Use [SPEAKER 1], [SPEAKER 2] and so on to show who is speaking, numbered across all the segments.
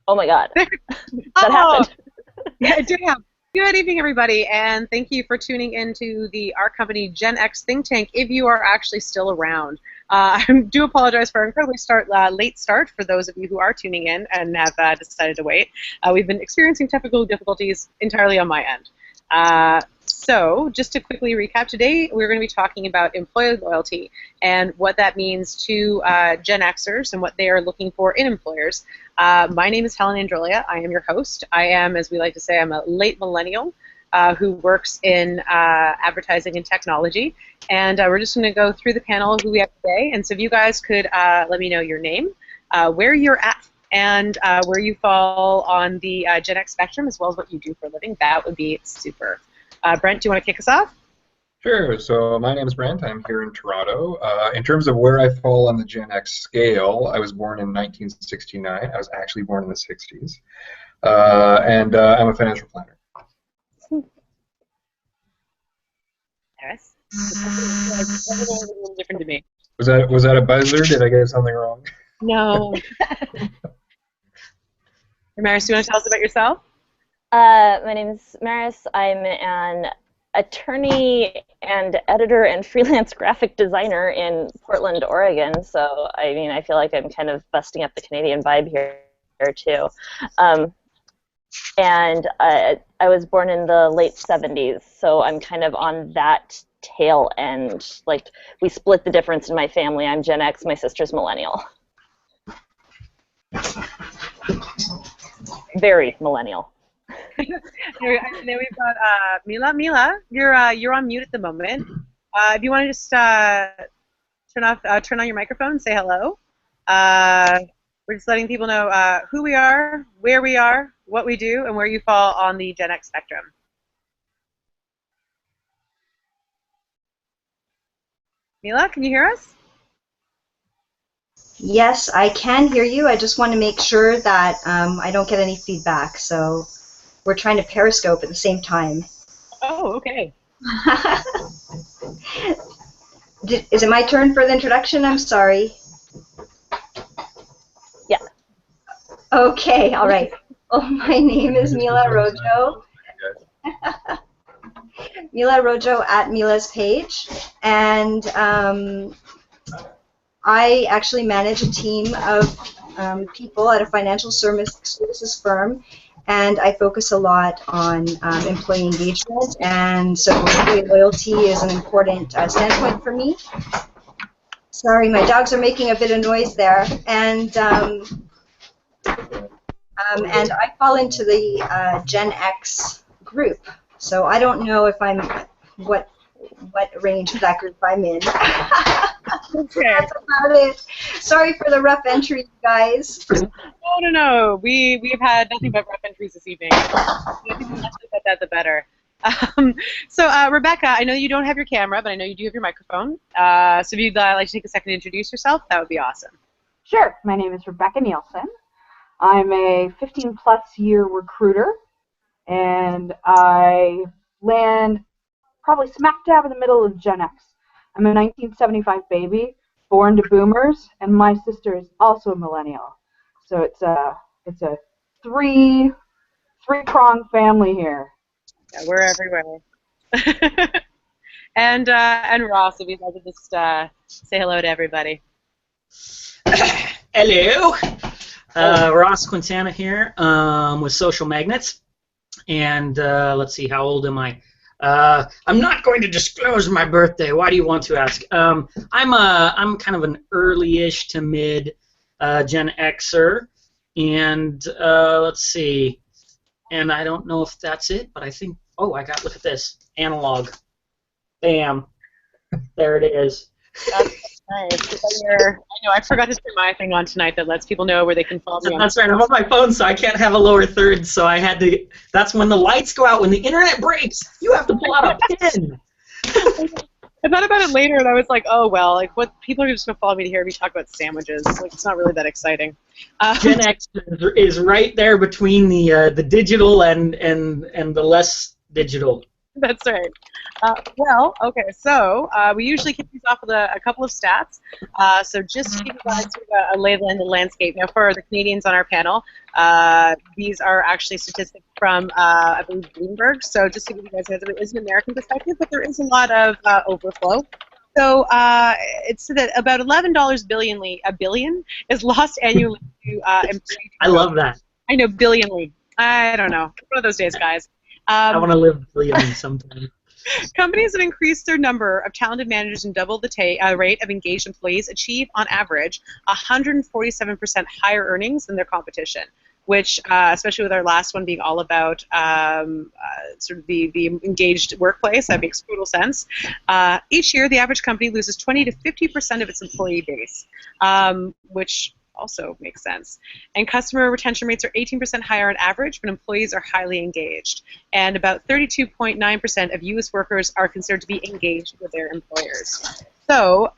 [SPEAKER 1] Oh my God. That
[SPEAKER 2] Oh,
[SPEAKER 1] happened.
[SPEAKER 2] yeah, it did happen. Good evening, everybody, and thank you for tuning into the ArCompany Gen X think tank, if you are actually still around. I do apologize for our incredibly late start for those of you who are tuning in and have decided to wait. We've been experiencing technical difficulties entirely on my end. So just to quickly recap, today we're going to be talking about employee loyalty and what that means to Gen Xers and what they are looking for in employers. My name is Helen Androlia. I am your host. I am, as we like to say, I'm a late millennial who works in advertising and technology. And we're just going to go through the panel of who we have today. And so if you guys could let me know your name, where you're at, and where you fall on the Gen X spectrum, as well as what you do for a living, that would be super. Brent, do you want to kick us off?
[SPEAKER 3] Sure. So my name is Brent. I'm here in Toronto. In terms of where I fall on the Gen X scale, I was born in 1969. I was actually born in the 60s. And I'm a financial planner.
[SPEAKER 2] Yes. Everything is a little different to me.
[SPEAKER 3] Was that a buzzer? Did I get something wrong?
[SPEAKER 2] No. Maris, do you want to tell us about yourself?
[SPEAKER 1] My name is Maris. I'm an attorney and editor and freelance graphic designer in Portland, Oregon. So, I mean, I feel like I'm kind of busting up the Canadian vibe here too. And I was born in the late 70s, so I'm kind of on that tail end. Like, we split the difference in my family. I'm Gen X, my sister's millennial. Very millennial.
[SPEAKER 2] And then we've got Mila. Mila, you're on mute at the moment. If you want to just turn on your microphone and say hello. We're just letting people know who we are, where we are, what we do, and where you fall on the Gen X spectrum. Mila, can you hear us?
[SPEAKER 4] Yes, I can hear you. I just want to make sure that I don't get any feedback. So we're trying to Periscope at the same time.
[SPEAKER 2] Oh, okay.
[SPEAKER 4] Is it my turn for the introduction? I'm sorry.
[SPEAKER 1] Yeah.
[SPEAKER 4] Okay, all right. Oh, my name is Mila Rojo. Mila Rojo at Mila's Page. And I actually manage a team of people at a financial services firm, and I focus a lot on employee engagement, and so employee loyalty is an important standpoint for me. Sorry, my dogs are making a bit of noise there, and I fall into the Gen X group, so I don't know if I'm what range of that group I'm in.
[SPEAKER 2] Okay.
[SPEAKER 4] That's about it. Sorry for the rough entry, guys.
[SPEAKER 2] No. We've had nothing but rough entries this evening. I think the less about that, the better. So Rebecca, I know you don't have your camera, but I know you do have your microphone. So if you'd like to take a second to introduce yourself, that would be awesome.
[SPEAKER 5] Sure. My name is Rebecca Nielsen. I'm a 15-plus year recruiter, and I land probably smack dab in the middle of Gen X. I'm a 1975 baby, born to boomers, and my sister is also a millennial. So it's a three-pronged family here.
[SPEAKER 2] Yeah, we're everywhere. And Ross, if you'd like to just say hello to everybody.
[SPEAKER 6] Hello. Ross Quintana here with Social Magnets. And let's see, how old am I? I'm not going to disclose my birthday. Why do you want to ask? I'm kind of an early-ish to mid Gen Xer, and let's see. And I don't know if that's it, but I think. Oh, look at this analog. Bam, there it is.
[SPEAKER 2] That's nice. I know I forgot to turn my thing on tonight that lets people know where they can follow me on.
[SPEAKER 6] That's right. I'm on my phone, so I can't have a lower third. So I had to. That's when the lights go out. When the internet breaks, you have to pull out a pin.
[SPEAKER 2] I thought about it later, and I was like, oh well, like what people are just gonna follow me to hear me talk about sandwiches. Like it's not really that exciting.
[SPEAKER 6] Gen X is right there between the digital and the less digital.
[SPEAKER 2] That's right. Well, okay, so we usually kick these off with a couple of stats. So just to give you guys sort of a lay of the landscape. Now, for the Canadians on our panel, these are actually statistics from, I believe, Bloomberg. So just to give you guys it is an American perspective, but there is a lot of overflow. So it's that about $11 billion is lost annually to employee.
[SPEAKER 6] I love that.
[SPEAKER 2] I know, billionly. I don't know. One of those days, guys.
[SPEAKER 6] I want to live billionly sometime.
[SPEAKER 2] Companies that increase their number of talented managers and double the rate of engaged employees achieve, on average, 147% higher earnings than their competition, which, especially with our last one being all about sort of the engaged workplace, that makes total sense. Each year, the average company loses 20 to 50% of its employee base, which also makes sense. And customer retention rates are 18% higher on average when employees are highly engaged. And about 32.9% of U.S. workers are considered to be engaged with their employers. So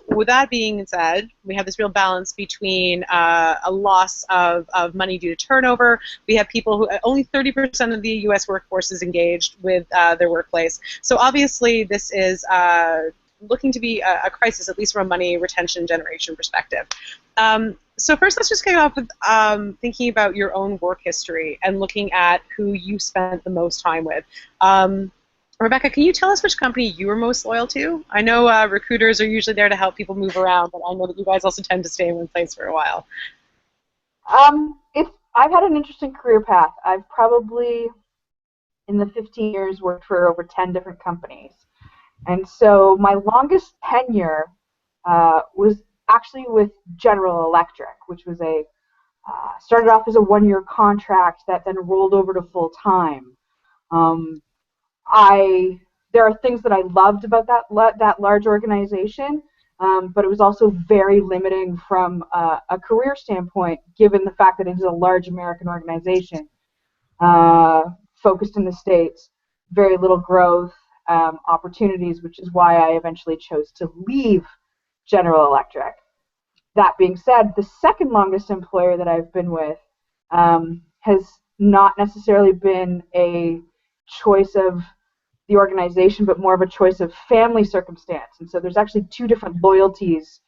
[SPEAKER 2] with that being said, we have this real balance between a loss of money due to turnover. We have people who, only 30% of the U.S. workforce is engaged with their workplace. So obviously this is looking to be a crisis, at least from a money retention generation perspective. So first, let's just get off with thinking about your own work history and looking at who you spent the most time with. Rebecca, can you tell us which company you were most loyal to? I know recruiters are usually there to help people move around, but I know that you guys also tend to stay in one place for a while.
[SPEAKER 5] I've had an interesting career path. I've probably, in the 15 years, worked for over 10 different companies. And so my longest tenure was actually with General Electric, which was started off as a one-year contract that then rolled over to full-time. There are things that I loved about that large organization, but it was also very limiting from a career standpoint, given the fact that it is a large American organization, focused in the States, very little growth opportunities, which is why I eventually chose to leave General Electric. That being said, the second longest employer that I've been with has not necessarily been a choice of the organization, but more of a choice of family circumstance. And so there's actually two different loyalties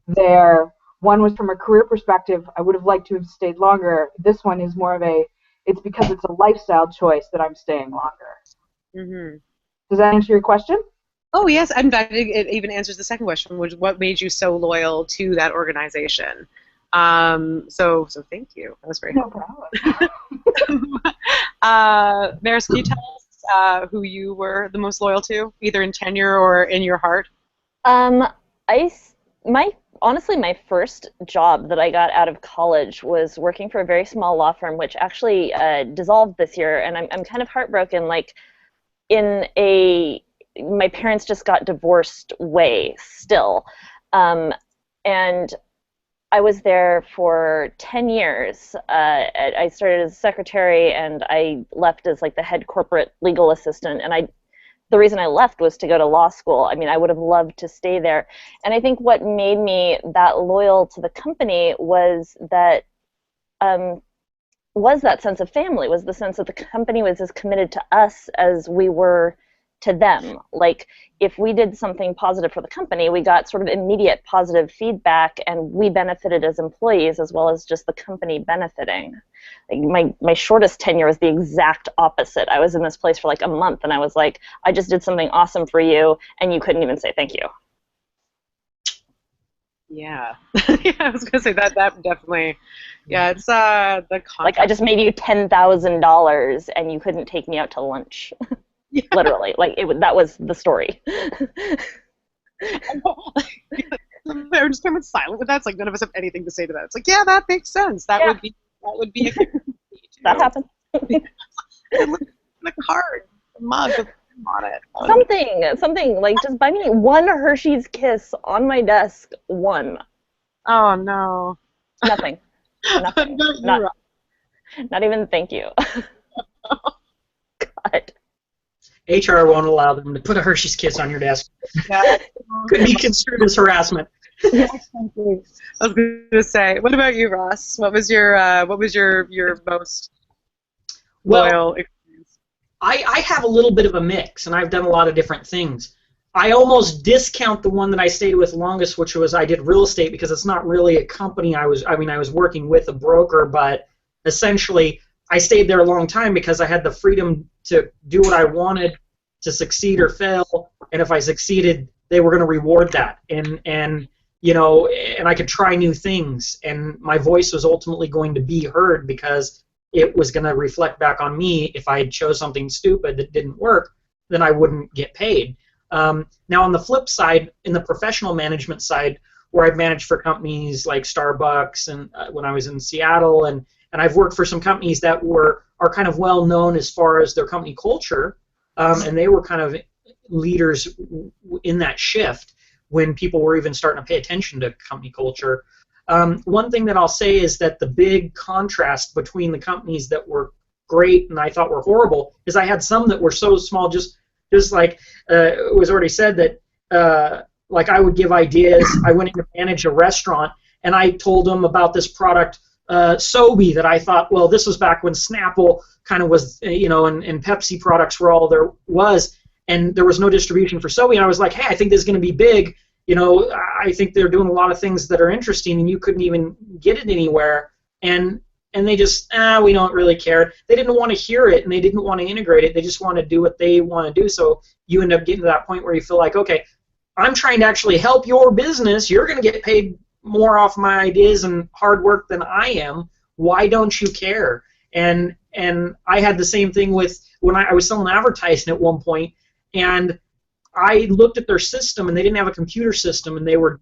[SPEAKER 5] there. One was from a career perspective, I would have liked to have stayed longer. This one is more of it's because it's a lifestyle choice that I'm staying longer. Mm-hmm. Does that answer your question?
[SPEAKER 2] Oh, yes. In fact, it even answers the second question, which is what made you so loyal to that organization. So thank you. That was very helpful.
[SPEAKER 5] No
[SPEAKER 2] problem. Maris, can you tell us who you were the most loyal to, either in tenure or in your heart?
[SPEAKER 1] Honestly, my first job that I got out of college was working for a very small law firm, which actually dissolved this year, and I'm kind of heartbroken. Like, my parents just got divorced way still, and I was there for 10 years. I started as a secretary, and I left as like the head corporate legal assistant, and the reason I left was to go to law school. I mean, I would have loved to stay there. And I think what made me that loyal to the company was that sense of family, was the sense that the company was as committed to us as we were to them. Like, if we did something positive for the company, we got sort of immediate positive feedback, and we benefited as employees as well as just the company benefiting. Like, my shortest tenure was the exact opposite. I was in this place for like a month, and I was like, I just did something awesome for you, and you couldn't even say thank you.
[SPEAKER 2] Yeah. Yeah, I was gonna say that definitely. Yeah, it's the contract.
[SPEAKER 1] Like, I just made you $10,000, and you couldn't take me out to lunch. Yeah. Literally, like that was the story.
[SPEAKER 2] They're just kind of silent with that. It's like none of us have anything to say to that. It's like, yeah, that makes sense. That would be a
[SPEAKER 1] that happened.
[SPEAKER 2] The card, the mug with on it.
[SPEAKER 1] Something like, just buy me one Hershey's Kiss on my desk. One.
[SPEAKER 2] Oh no.
[SPEAKER 1] Nothing. Nothing. Not even thank you. God.
[SPEAKER 6] HR won't allow them to put a Hershey's Kiss on your desk.
[SPEAKER 2] Yeah.
[SPEAKER 6] Could be construed as harassment.
[SPEAKER 2] Yeah, I was going to say. What about you, Ross? What was your most loyal experience?
[SPEAKER 6] I have a little bit of a mix, and I've done a lot of different things. I almost discount the one that I stayed with longest, which was I did real estate, because it's not really a company. I was working with a broker, but essentially I stayed there a long time because I had the freedom to do what I wanted, to succeed or fail, and if I succeeded, they were going to reward that, and you know, and I could try new things, and my voice was ultimately going to be heard because it was going to reflect back on me. If I chose something stupid that didn't work, then I wouldn't get paid. Now, on the flip side, in the professional management side, where I've managed for companies like Starbucks, and when I was in Seattle, and I've worked for some companies that are kind of well known as far as their company culture, and they were kind of leaders in that shift when people were even starting to pay attention to company culture. One thing that I'll say is that the big contrast between the companies that were great and I thought were horrible is I had some that were so small, just like it was already said, that like I would give ideas. I went in to manage a restaurant, and I told them about this product, Sobe, that I thought, well, this was back when Snapple kind of was, you know, and Pepsi products were all there was, and there was no distribution for Sobe, and I was like, hey, I think this is going to be big. You know, I think they're doing a lot of things that are interesting, and you couldn't even get it anywhere. And they just, we don't really care. They didn't want to hear it, and they didn't want to integrate it. They just want to do what they want to do. So you end up getting to that point where you feel like, okay, I'm trying to actually help your business. You're going to get paid more off my ideas and hard work than I am. Why don't you care? And I had the same thing with when I was selling advertising at one point, and I looked at their system, and they didn't have a computer system, and they were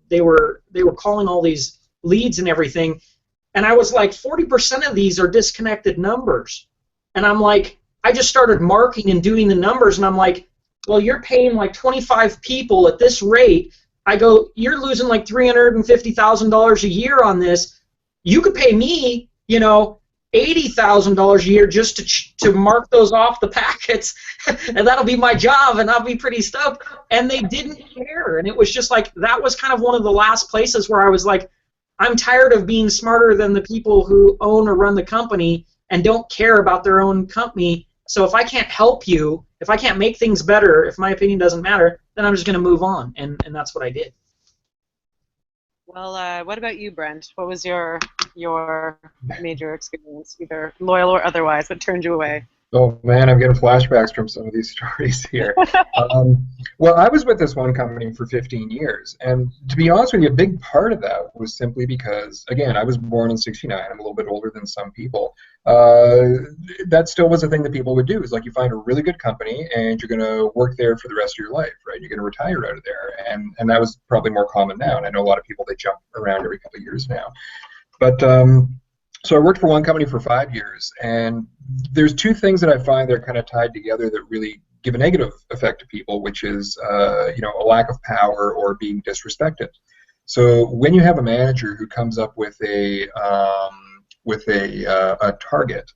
[SPEAKER 6] calling all these leads and everything, and I was like, 40% of these are disconnected numbers, and I'm like, I just started marking and doing the numbers, and I'm like, well, you're paying like 25 people at this rate. I go, you're losing like $350,000 a year on this. You could pay me, you know, $80,000 a year just to mark those off the packets, and that'll be my job, and I'll be pretty stoked. And they didn't care, and it was just like, that was kind of one of the last places where I was like, I'm tired of being smarter than the people who own or run the company and don't care about their own company. So if I can't help you, if I can't make things better, if my opinion doesn't matter, then I'm just going to move on, and that's what I did.
[SPEAKER 2] Well, what about you, Brent? What was your major experience, either loyal or otherwise, that turned you away?
[SPEAKER 3] Oh man, I'm getting flashbacks from some of these stories here. Well, I was with this one company for 15 years, and to be honest with you, a big part of that was simply because, again, I was born in '69. I'm a little bit older than some people. That still was a thing that people would do. Is like, you find a really good company, and you're going to work there for the rest of your life, right? You're going to retire out of there, and that was probably more common now. And I know a lot of people, they jump around every couple of years now, but. So I worked for one company for 5 years, and there's two things that I find that are kind of tied together that really give a negative effect to people, which is you know, a lack of power or being disrespected. So when you have a manager who comes up with a target,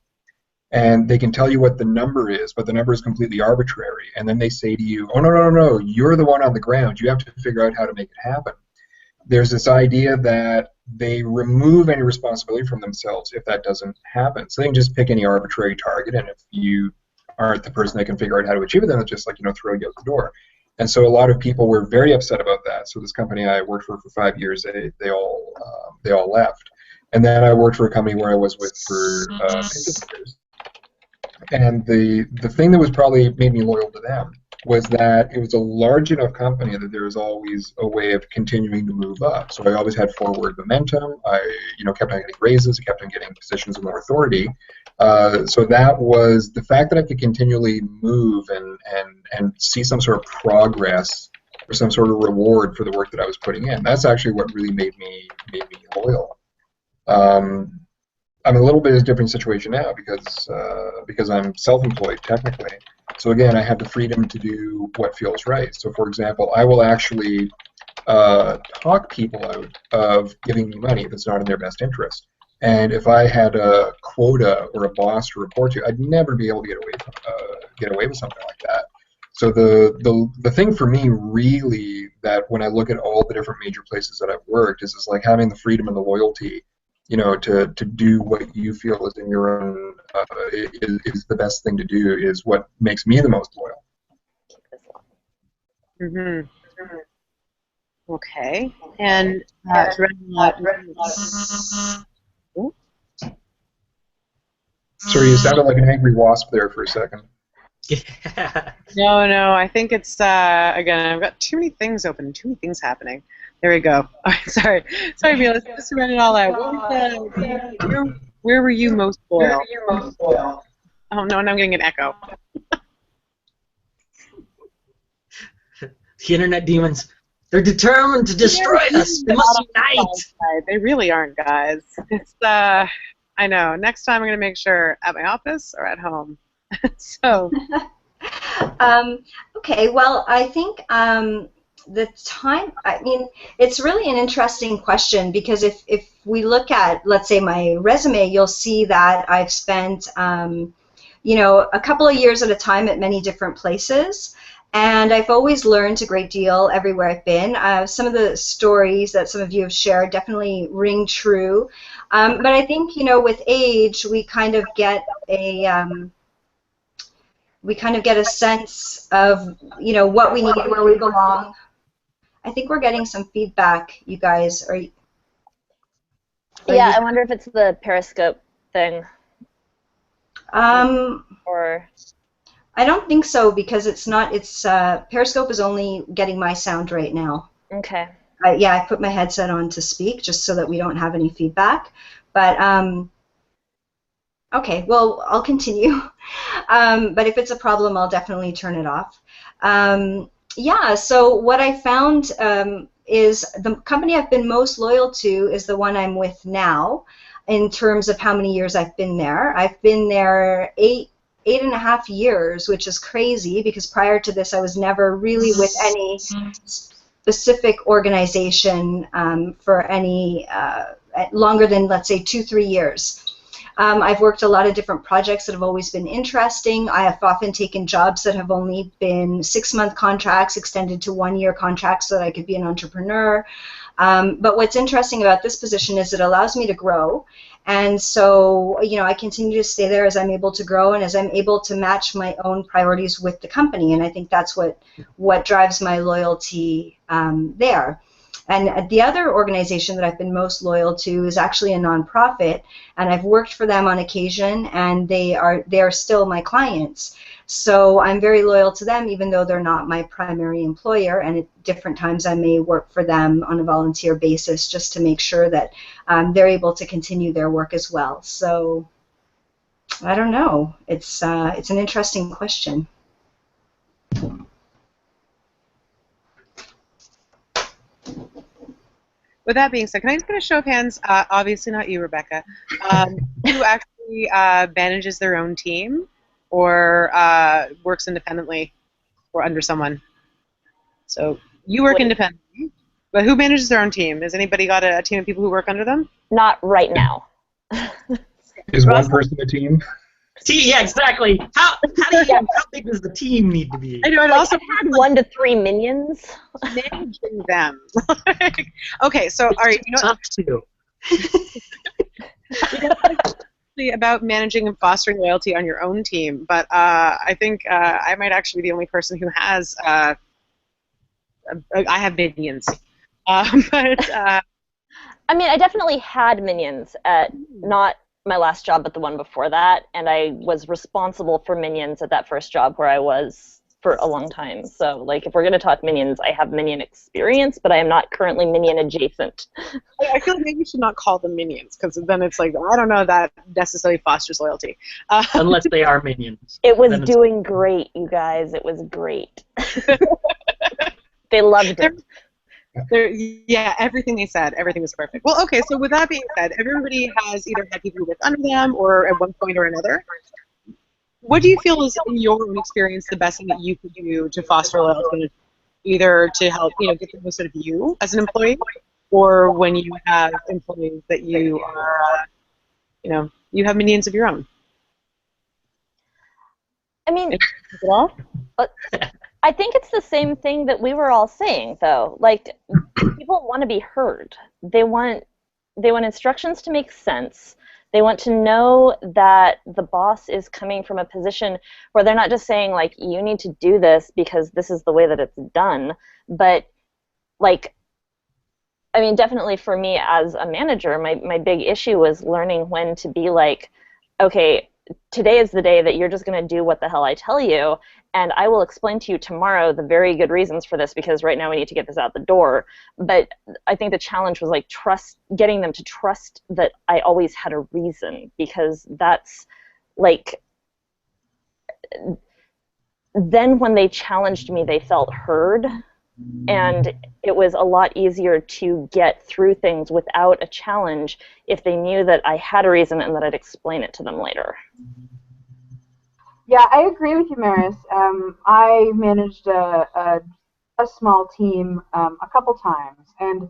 [SPEAKER 3] and they can tell you what the number is, but the number is completely arbitrary, and then they say to you, oh, no, you're the one on the ground. You have to figure out how to make it happen. There's this idea that they remove any responsibility from themselves if that doesn't happen. So they can just pick any arbitrary target, and if you aren't the person that can figure out how to achieve it, then it's just like, you know, throw you out the door. And so a lot of people were very upset about that. So this company I worked for 5 years, they all left. And then I worked for a company where I was with for 15 years. And the thing that was probably made me loyal to them was that it was a large enough company that there was always a way of continuing to move up. So I always had forward momentum. I, you know, kept on getting raises, kept on getting positions of more authority. So that was the fact that I could continually move and see some sort of progress or some sort of reward for the work that I was putting in. That's actually what really made me loyal. I'm in a little bit of a different situation now because I'm self-employed technically. So again, I have the freedom to do what feels right. So for example, I will actually talk people out of giving me money if it's not in their best interest. And if I had a quota or a boss to report to, I'd never be able to get away with something like that. So the thing for me really that when I look at all the different major places that I've worked is like having the freedom and the loyalty to do what you feel is in your own is the best thing to do, is what makes me the most loyal.
[SPEAKER 2] Mm-hmm. Okay. And
[SPEAKER 3] Sorry, you sounded like an angry wasp there for a second.
[SPEAKER 6] Yeah.
[SPEAKER 2] No, I think it's again. I've got too many things open, too many things happening. There we go. All right, sorry, Mila. Just to run it all out. Where were you most loyal? Oh no, and I'm getting an echo.
[SPEAKER 6] The internet demons. They're determined to destroy us. They must unite.
[SPEAKER 2] They really aren't, guys. It's I know. Next time I'm gonna make sure at my office or at home. So.
[SPEAKER 4] Okay, well, I think the time, I mean, it's really an interesting question, because if we look at, let's say, my resume, you'll see that I've spent, a couple of years at a time at many different places. And I've always learned a great deal everywhere I've been. Some of the stories that some of you have shared definitely ring true. But I think, with age, we kind of get a sense of, what we need, where we belong. I think we're getting some feedback, you guys.
[SPEAKER 1] Yeah, I wonder if it's the Periscope thing. Or
[SPEAKER 4] I don't think so, because it's not. It's Periscope is only getting my sound right now.
[SPEAKER 1] Okay.
[SPEAKER 4] I put my headset on to speak just so that we don't have any feedback. But okay, well, I'll continue. But if it's a problem, I'll definitely turn it off. Yeah, so what I found is the company I've been most loyal to is the one I'm with now, in terms of how many years I've been there. I've been there eight and a half years, which is crazy, because prior to this I was never really with any specific organization for any longer than, let's say, 2-3 years. I've worked a lot of different projects that have always been interesting. I have often taken jobs that have only been 6-month contracts extended to 1-year contracts so that I could be an entrepreneur. But what's interesting about this position is it allows me to grow. And so, I continue to stay there as I'm able to grow and as I'm able to match my own priorities with the company. And I think that's what drives my loyalty there. And the other organization that I've been most loyal to is actually a nonprofit, and I've worked for them on occasion, and they are still my clients. So I'm very loyal to them, even though they're not my primary employer, and at different times I may work for them on a volunteer basis just to make sure that they're able to continue their work as well. So I don't know. It's an interesting question.
[SPEAKER 2] With that being said, can I just get a show of hands? Obviously not you, Rebecca. Who actually manages their own team or works independently or under someone? So you work independently, but who manages their own team? Has anybody got a team of people who work under them?
[SPEAKER 1] Not right now.
[SPEAKER 3] Is one person a team?
[SPEAKER 6] Yeah, exactly. How big does the team need to be?
[SPEAKER 2] I know, and also
[SPEAKER 1] had 1 to 3 minions.
[SPEAKER 2] managing them. Okay, so all right, about managing and fostering loyalty on your own team, but I think I might actually be the only person who has. I have minions, but
[SPEAKER 1] I mean, I definitely had minions at not my last job, but the one before that, and I was responsible for minions at that first job where I was for a long time. So, like, if we're going to talk minions, I have minion experience, but I am not currently minion adjacent.
[SPEAKER 2] I feel like maybe we should not call them minions, because then it's like, I don't know, that necessarily fosters loyalty.
[SPEAKER 6] Unless they are minions.
[SPEAKER 1] It was doing great, you guys. It was great. They loved it.
[SPEAKER 2] Yeah, everything they said, everything was perfect. Well, okay, so with that being said, everybody has either had people who work under them or at one point or another. What do you feel is, in your own experience, the best thing that you could do to foster loyalty, either to help, get the most out of you as an employee, or when you have employees that you are, you have minions of your own?
[SPEAKER 1] I mean, I think it's the same thing that we were all saying, though. Like, people want to be heard. They want they want instructions to make sense. They want to know that the boss is coming from a position where they're not just saying, like, you need to do this because this is the way that it's done, but, like, I mean, definitely for me as a manager, my big issue was learning when to be like, okay, today is the day that you're just going to do what the hell I tell you, and I will explain to you tomorrow the very good reasons for this, because right now we need to get this out the door. But I think the challenge was, like, getting them to trust that I always had a reason, because that's, like, then when they challenged me, they felt heard, and it was a lot easier to get through things without a challenge if they knew that I had a reason and that I'd explain it to them later.
[SPEAKER 5] Yeah, I agree with you, Maris. I managed a small team a couple times, and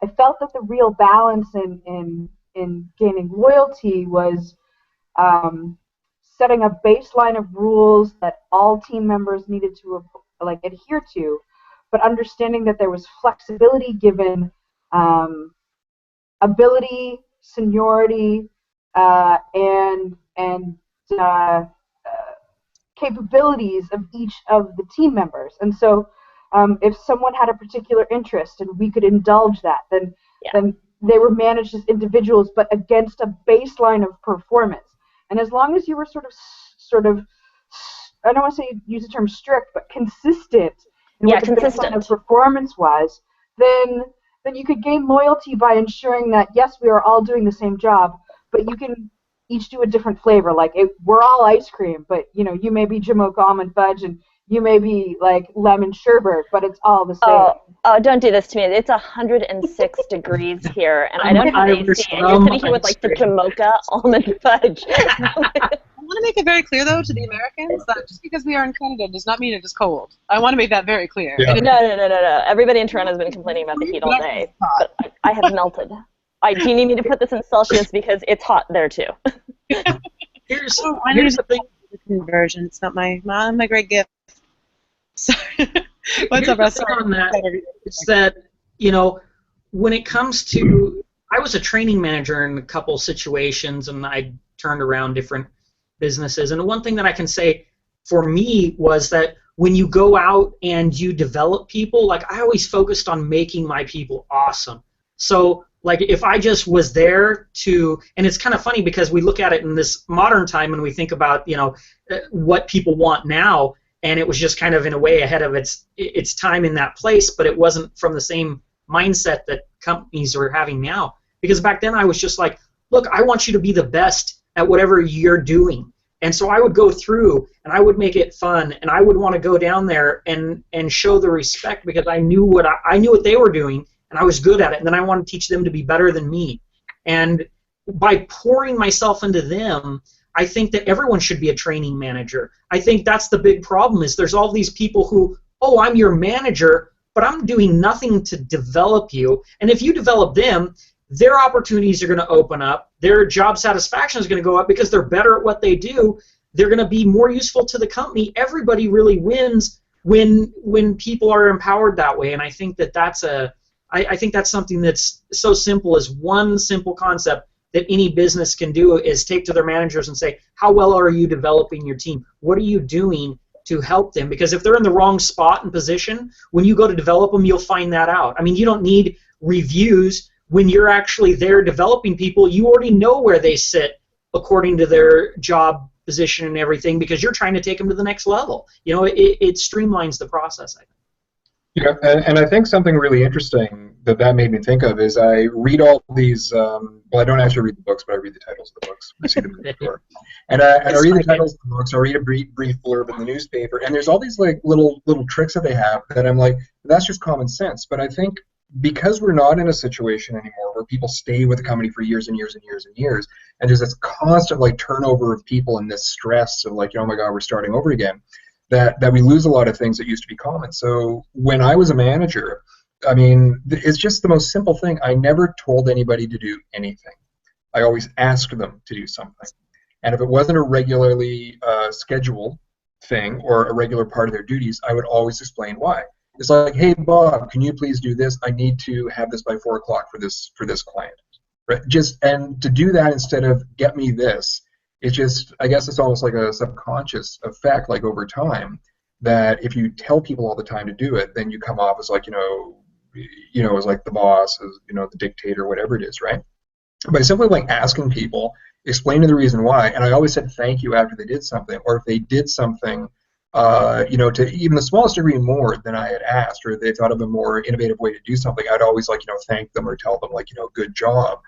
[SPEAKER 5] I felt that the real balance in gaining loyalty was setting a baseline of rules that all team members needed to adhere to, but understanding that there was flexibility given ability, seniority, and capabilities of each of the team members. And so if someone had a particular interest and we could indulge that, then they were managed as individuals but against a baseline of performance. And as long as you were sort of I don't want to say use the term strict, but consistent in what the baseline of performance was, then you could gain loyalty by ensuring that, yes, we are all doing the same job, but you can each do a different flavor. Like, we're all ice cream, but, you know, you may be Jamocha almond fudge and you may be, like, lemon sherbet, but it's all the same.
[SPEAKER 1] Oh, don't do this to me. It's 106 degrees here, and I don't have AC, and you're sitting here with, like, the Jamocha almond fudge.
[SPEAKER 2] I want to make it very clear, though, to the Americans that just because we are in Canada does not mean it is cold. I want to make that very clear.
[SPEAKER 3] Yeah.
[SPEAKER 1] No. Everybody in Toronto has been complaining about the heat all day, but I have melted. Do you need me to put this in Celsius because it's hot there too?
[SPEAKER 6] Here's the thing.
[SPEAKER 2] Conversion. It's not my great gift. Sorry. What's up, Russ?
[SPEAKER 6] On that, it's that, you know, when it comes to, I was a training manager in a couple situations, and I turned around different businesses. And one thing that I can say for me was that when you go out and you develop people, like, I always focused on making my people awesome. So, like, if I just was there to, and it's kind of funny because we look at it in this modern time and we think about, you know, what people want now, and it was just kind of in a way ahead of its time in that place, but it wasn't from the same mindset that companies are having now. Because back then I was just like, look, I want you to be the best at whatever you're doing. And so I would go through and I would make it fun, and I would want to go down there and show the respect because I knew what they were doing, and I was good at it, and then I wanted to teach them to be better than me. And by pouring myself into them, I think that everyone should be a training manager. I think that's the big problem, is there's all these people who, oh, I'm your manager, but I'm doing nothing to develop you. And if you develop them, their opportunities are going to open up, their job satisfaction is going to go up because they're better at what they do, they're going to be more useful to the company. Everybody really wins when people are empowered that way, and I think that I think that's something that's so simple as one simple concept that any business can do is take to their managers and say, how well are you developing your team? What are you doing to help them? Because if they're in the wrong spot and position, when you go to develop them, you'll find that out. I mean, you don't need reviews. When you're actually there developing people, you already know where they sit according to their job position and everything, because you're trying to take them to the next level. You know, it streamlines the process, I think.
[SPEAKER 3] Yeah, and I think something really interesting that made me think of is I read all these, well, I don't actually read the books, but I read the titles of the books. I see them in the store. And I read the titles of the books, I read a brief blurb in the newspaper, and there's all these like little tricks that they have that I'm like, that's just common sense. But I think because we're not in a situation anymore where people stay with the company for years and years and years and years, and there's this constant like turnover of people and this stress of like, oh my God, we're starting over again, that we lose a lot of things that used to be common. So when I was a manager, I mean, it's just the most simple thing. I never told anybody to do anything. I always asked them to do something. And if it wasn't a regularly scheduled thing or a regular part of their duties, I would always explain why. It's like, hey, Bob, can you please do this? I need to have this by 4 o'clock for this client, right? And to do that instead of get me this, it's just, I guess it's almost like a subconscious effect, like over time, that if you tell people all the time to do it, then you come off as like, as like the boss, as, the dictator, whatever it is, right? By simply like asking people, explaining the reason why, and I always said thank you after they did something, or if they did something, to even the smallest degree more than I had asked, or they thought of a more innovative way to do something, I'd always like, thank them or tell them like, good job.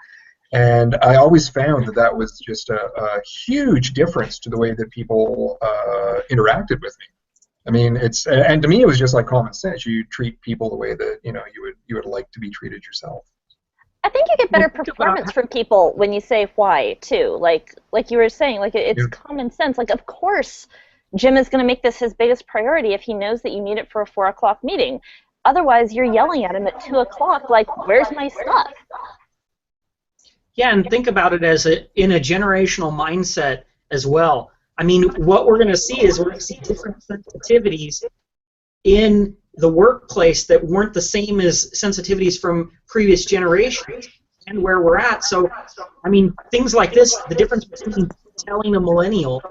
[SPEAKER 3] And I always found that that was just a huge difference to the way that people interacted with me. I mean, and to me, it was just like common sense. You treat people the way that you would like to be treated yourself.
[SPEAKER 1] I think you get better performance from people when you say why too. Like you were saying, like it's common sense. Like of course, Jim is going to make this his biggest priority if he knows that you need it for a 4 o'clock meeting. Otherwise, you're yelling at him at 2 o'clock, like, "Where's my stuff?"
[SPEAKER 6] Yeah, and think about it as in a generational mindset as well. I mean, what we're going to see is we're going to see different sensitivities in the workplace that weren't the same as sensitivities from previous generations and where we're at. So, I mean, things like this, the difference between telling a millennial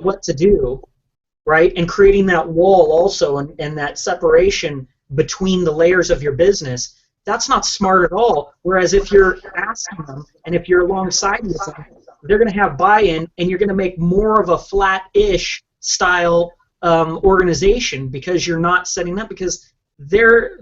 [SPEAKER 6] what to do, right, and creating that wall also and that separation between the layers of your business, that's not smart at all. Whereas if you're asking them and if you're alongside with them, they're going to have buy-in and you're going to make more of a flat-ish style organization because you're not setting up, because they're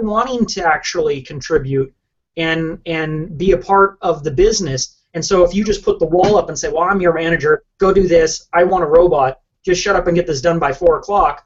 [SPEAKER 6] wanting to actually contribute and be a part of the business. And so if you just put the wall up and say, well, I'm your manager, go do this, I want a robot, just shut up and get this done by 4 o'clock,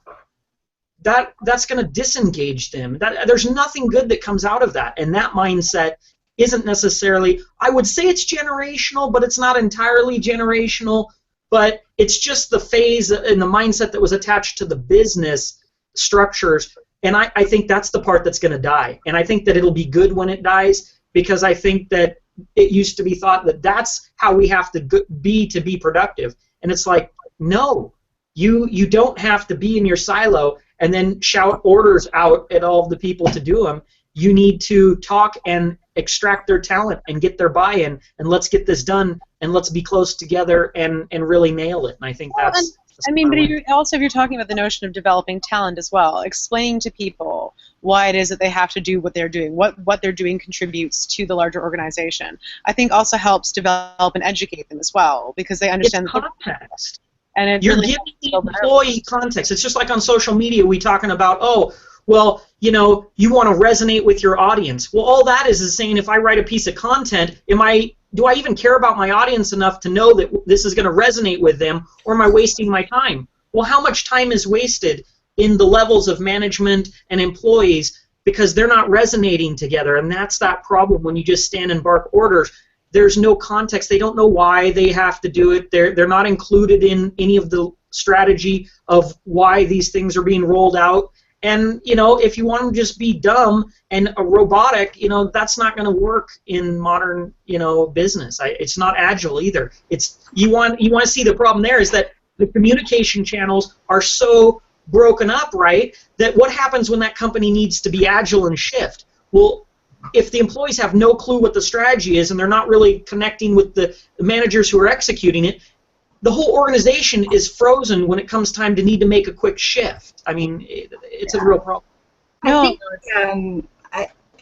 [SPEAKER 6] that's going to disengage them. There's nothing good that comes out of that. And that mindset isn't necessarily, I would say it's generational, but it's not entirely generational. But it's just the phase and the mindset that was attached to the business structures. And I think that's the part that's going to die. And I think that it'll be good when it dies, because I think that it used to be thought that that's how we have to be productive. And it's like, no, you don't have to be in your silo and then shout orders out at all of the people to do them. You need to talk and extract their talent and get their buy-in, and let's get this done, and let's be close together and really nail it. And I think that's...
[SPEAKER 2] I mean, but if you're talking about the notion of developing talent as well, explaining to people why it is that they have to do what they're doing, what they're doing contributes to the larger organization, I think also helps develop and educate them as well, because they understand
[SPEAKER 6] it's context.
[SPEAKER 2] And
[SPEAKER 6] you're giving the employee context. It's just like on social media, we talking about, oh, well, you want to resonate with your audience. Well, all that is saying, if I write a piece of content, do I even care about my audience enough to know that this is going to resonate with them, or am I wasting my time? Well, how much time is wasted in the levels of management and employees because they're not resonating together? And that's that problem when you just stand and bark orders. There's no context. They don't know why they have to do it. They're not included in any of the strategy of why these things are being rolled out. And, if you want to just be dumb and a robotic, that's not going to work in modern, business. It's not agile either. You want to see the problem there is that the communication channels are so broken up, right, that what happens when that company needs to be agile and shift? Well, if the employees have no clue what the strategy is and they're not really connecting with the managers who are executing it, the whole organization is frozen when it comes time to need to make a quick shift. I mean, it's a real problem.
[SPEAKER 4] I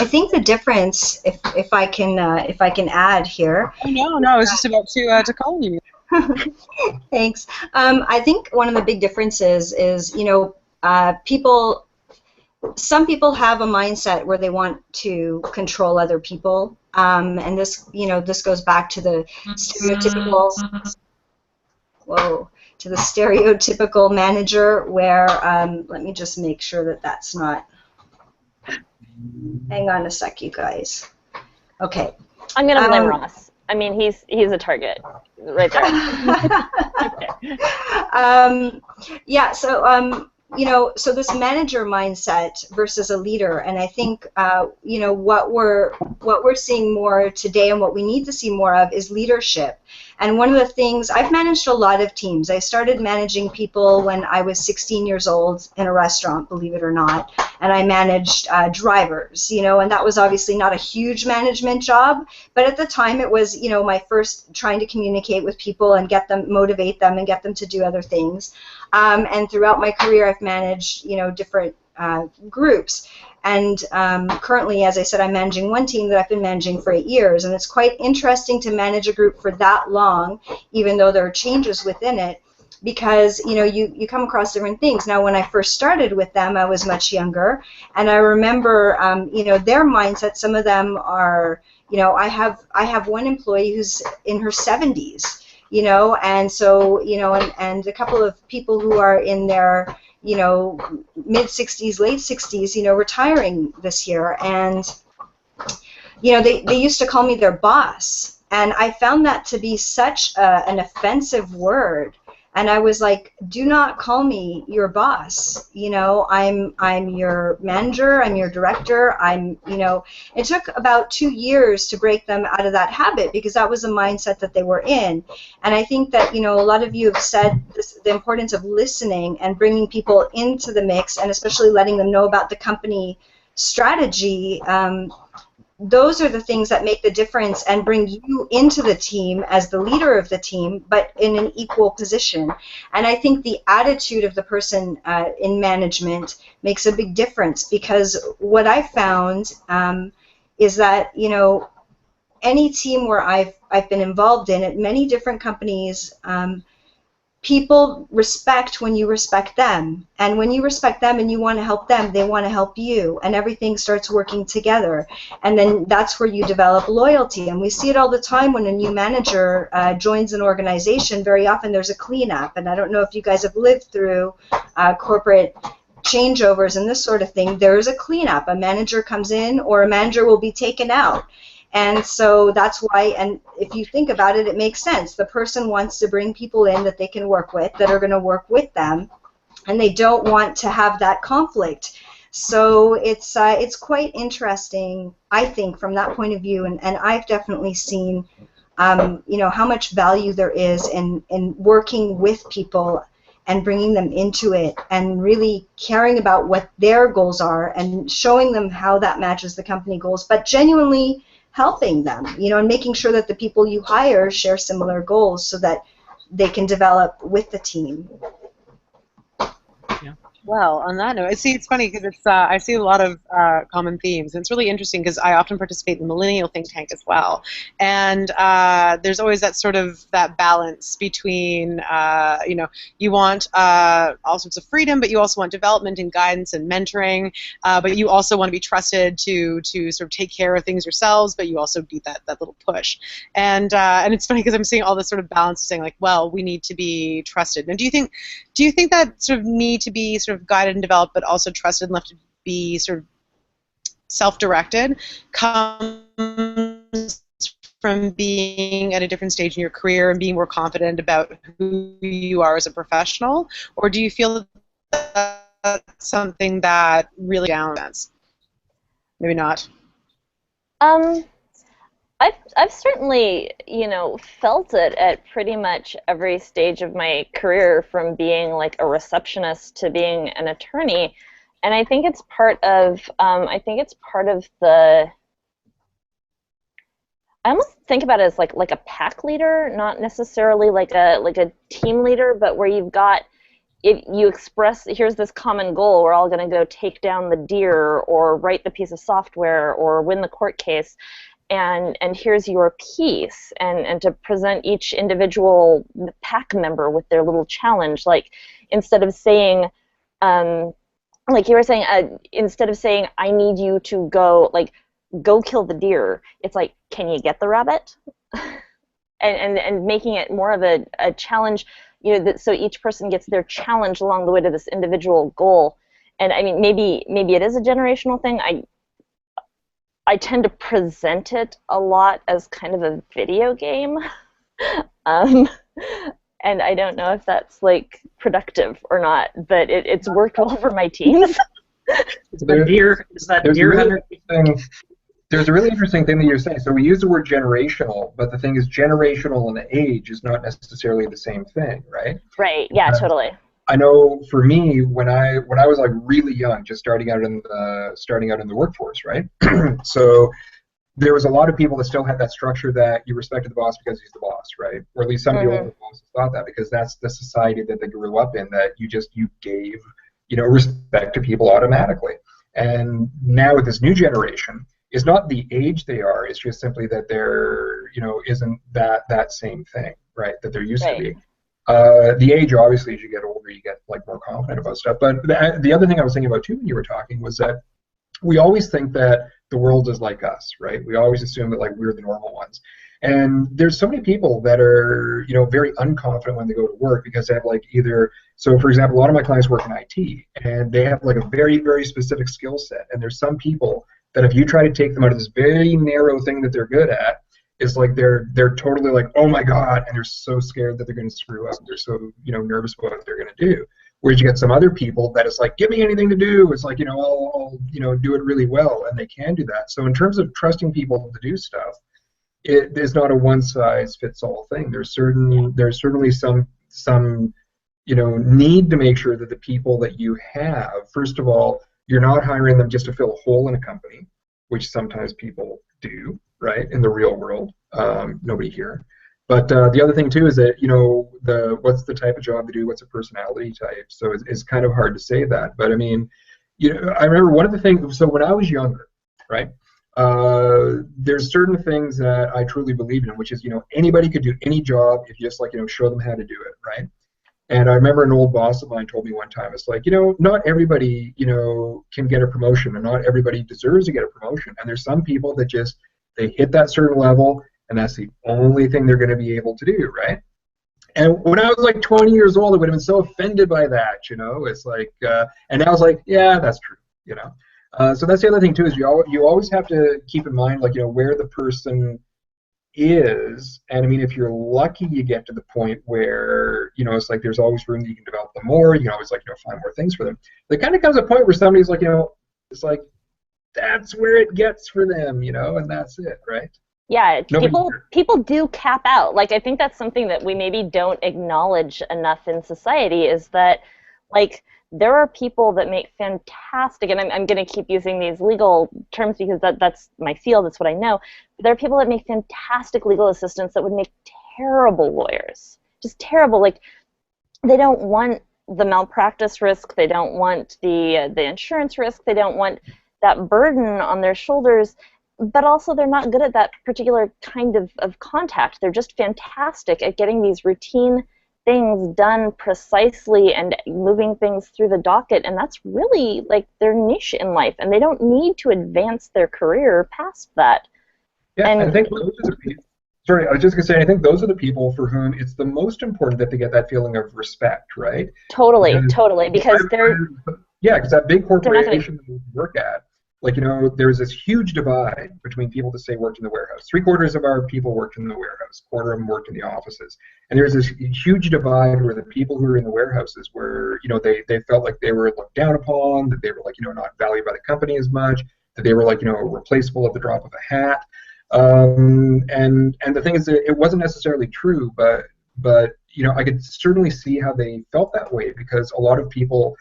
[SPEAKER 4] think the difference, if I can add here.
[SPEAKER 2] No, I was just about to call you.
[SPEAKER 4] Thanks. I think one of the big differences is, some people have a mindset where they want to control other people, and this goes back to the stereotypical. To the stereotypical manager where, let me just make sure that that's not, hang on a sec, you guys. Okay.
[SPEAKER 1] I'm going to blame Ross. I mean, he's a target right there.
[SPEAKER 4] Yeah, so this manager mindset versus a leader, and I think what we're seeing more today and what we need to see more of is leadership. And one of the things, I've managed a lot of teams. I started managing people when I was 16 years old in a restaurant, believe it or not, and I managed drivers, and that was obviously not a huge management job, but at the time it was, my first trying to communicate with people and motivate them and get them to do other things. And throughout my career, I've managed, different groups. And currently, as I said, I'm managing one team that I've been managing for 8 years, and it's quite interesting to manage a group for that long, even though there are changes within it, because you come across different things. Now, when I first started with them, I was much younger, and I remember their mindset. Some of them are, I have one employee who's in her 70s, and so and a couple of people who are in their mid 60s, late 60s, retiring this year, and they used to call me their boss, and I found that to be such an offensive word. And I was like, do not call me your boss. I'm your manager, I'm your director, it took about 2 years to break them out of that habit, because that was the mindset that they were in. And I think that, a lot of you have said the importance of listening and bringing people into the mix, and especially letting them know about the company strategy. Those are the things that make the difference and bring you into the team as the leader of the team, but in an equal position. And I think the attitude of the person in management makes a big difference, because what I found is that, any team where I've been involved in at many different companies, people respect when you respect them. And when you respect them and you want to help them, they want to help you. And everything starts working together. And then that's where you develop loyalty. And we see it all the time when a new manager joins an organization. Very often there's a cleanup. And I don't know if you guys have lived through corporate changeovers and this sort of thing. There is a cleanup. A manager comes in, or a manager will be taken out. And so that's why, and if you think about it, it makes sense. The person wants to bring people in that they can work with, that are going to work with them, and they don't want to have that conflict. So it's quite interesting, I think, from that point of view, and I've definitely seen, how much value there is in working with people and bringing them into it, and really caring about what their goals are and showing them how that matches the company goals, but genuinely helping them, and making sure that the people you hire share similar goals so that they can develop with the team.
[SPEAKER 6] Yeah.
[SPEAKER 2] Well, on that note, it's funny because I see a lot of common themes, and it's really interesting because I often participate in the millennial think tank as well, and there's always that balance between you want all sorts of freedom, but you also want development and guidance and mentoring, but you also want to be trusted to sort of take care of things yourselves, but you also need that little push, and it's funny because I'm seeing all this sort of balance of saying, like, well, we need to be trusted. Now, do you think that sort of need to be sort of guided and developed, but also trusted and left to be sort of self-directed, comes from being at a different stage in your career and being more confident about who you are as a professional? Or do you feel that that's something that really downsides? Maybe not.
[SPEAKER 1] I've certainly, felt it at pretty much every stage of my career, from being like a receptionist to being an attorney, and I think it's part of the. I almost think about it as like a pack leader, not necessarily like a team leader, but where you've got. If you express, here's this common goal, we're all going to go take down the deer, or write the piece of software, or win the court case. And here's your piece, and to present each individual pack member with their little challenge. Like, instead of saying, like you were saying, instead of saying, I need you to go kill the deer, it's like, can you get the rabbit? and making it more of a challenge, so each person gets their challenge along the way to this individual goal. And I mean, maybe it is a generational thing. I tend to present it a lot as kind of a video game, and I don't know if that's like productive or not, but it's worked well for my teams.
[SPEAKER 6] Is that deer hunter?
[SPEAKER 3] There's a really interesting thing that you're saying. So we use the word generational, but the thing is generational and age is not necessarily the same thing, right?
[SPEAKER 1] Right. Yeah, totally.
[SPEAKER 3] I know for me, when I was like really young, just starting out in the workforce, right? So there was a lot of people that still had that structure that you respected the boss because he's the boss, right? Or at least some of the older bosses thought that, because that's the society that they grew up in, that you gave, respect to people automatically. And now with this new generation, it's not the age they are, it's just simply that there, isn't that same thing, right, that there used to be. The age, obviously, as you get older, you get like more confident about stuff. But the other thing I was thinking about too when you were talking was that we always think that the world is like us, right? We always assume that like we're the normal ones. And there's so many people that are, very unconfident when they go to work because they have like so for example, a lot of my clients work in IT and they have like a very, very specific skill set. And there's some people that if you try to take them out of this very narrow thing that they're good at, it's like they're totally like, oh my God, and they're so scared that they're going to screw up. They're so, nervous about what they're going to do. Whereas you get some other people that it's like, give me anything to do. It's like, I'll do it really well, and they can do that. So in terms of trusting people to do stuff, it is not a one-size-fits-all thing. There's certainly some need to make sure that the people that you have, first of all, you're not hiring them just to fill a hole in a company, which sometimes people do, right, in the real world. Nobody here. But the other thing too is that what's the type of job they do, what's a personality type. So it's kind of hard to say that. But I mean, I remember one of the things. So when I was younger, right, there's certain things that I truly believe in, which is anybody could do any job if you just like show them how to do it, right? And I remember an old boss of mine told me one time, it's like not everybody can get a promotion, and not everybody deserves to get a promotion. And there's some people that just they hit that certain level, and that's the only thing they're going to be able to do, right? And when I was like 20 years old, I would have been so offended by that, It's like, and I was like, yeah, that's true, So that's the other thing too, is you always have to keep in mind, like, where the person is. And I mean, if you're lucky, you get to the point where, it's like there's always room that you can develop them more. You can always like, find more things for them. There kind of comes a point where somebody's like, it's like, that's where it gets for them, and that's it, right?
[SPEAKER 1] Yeah, people do cap out. Like, I think that's something that we maybe don't acknowledge enough in society, is that, like, there are people that make fantastic, and I'm going to keep using these legal terms because that's my field, that's what I know, but there are people that make fantastic legal assistants that would make terrible lawyers. Just terrible. Like, they don't want the malpractice risk, they don't want the insurance risk, they don't want that burden on their shoulders, but also they're not good at that particular kind of contact. They're just fantastic at getting these routine things done precisely and moving things through the docket, and that's really like their niche in life, and they don't need to advance their career past that.
[SPEAKER 3] Yeah, and I think those are the people, sorry, I was just going to say, I think those are the people for whom it's the most important that they get that feeling of respect, right?
[SPEAKER 1] Totally, because
[SPEAKER 3] because that big corporation that we work at, like, there's this huge divide between people that say worked in the warehouse. 3/4 of our people worked in the warehouse, 1/4 of them worked in the offices. And there's this huge divide where the people who were in the warehouses were, they felt like they were looked down upon, that they were like, not valued by the company as much, that they were like, replaceable at the drop of a hat. And the thing is that it wasn't necessarily true, but I could certainly see how they felt that way, because a lot of people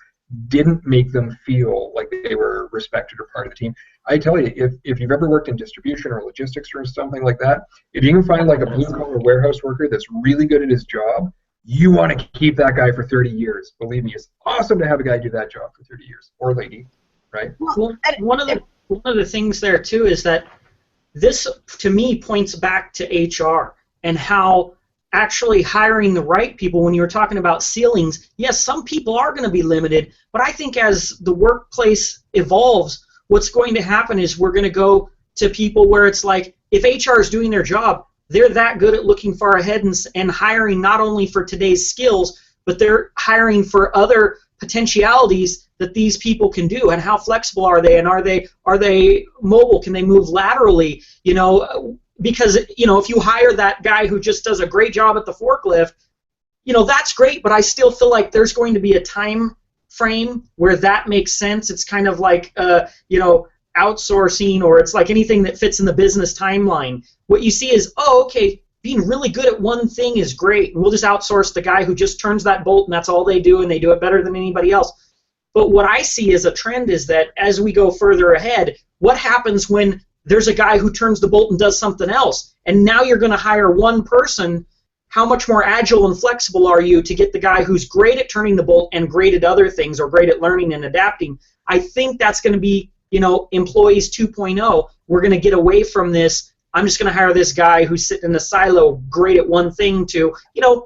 [SPEAKER 3] didn't make them feel like they were respected or part of the team. I tell you, if you've ever worked in distribution or logistics or something like that, if you can find like a blue-collar warehouse worker that's really good at his job, you want to keep that guy for 30 years. Believe me, it's awesome to have a guy do that job for 30 years, or lady, right?
[SPEAKER 6] Well, one of the things there too is that this, to me, points back to HR and how actually hiring the right people. When you were talking about ceilings, yes, some people are going to be limited, but I think as the workplace evolves, what's going to happen is we're going to go to people where it's like, if HR is doing their job, they're that good at looking far ahead and hiring not only for today's skills, but they're hiring for other potentialities that these people can do. And how flexible are they? And are they mobile? Can they move laterally? Because, if you hire that guy who just does a great job at the forklift, that's great, but I still feel like there's going to be a time frame where that makes sense. It's kind of like, outsourcing, or it's like anything that fits in the business timeline. What you see is, oh, okay, being really good at one thing is great, and we'll just outsource the guy who just turns that bolt, and that's all they do, and they do it better than anybody else. But what I see as a trend is that as we go further ahead, what happens when there's a guy who turns the bolt and does something else, and now you're going to hire one person? How much more agile and flexible are you to get the guy who's great at turning the bolt and great at other things, or great at learning and adapting? I think that's going to be, employees 2.0. We're going to get away from this, I'm just going to hire this guy who's sitting in a silo, great at one thing, to,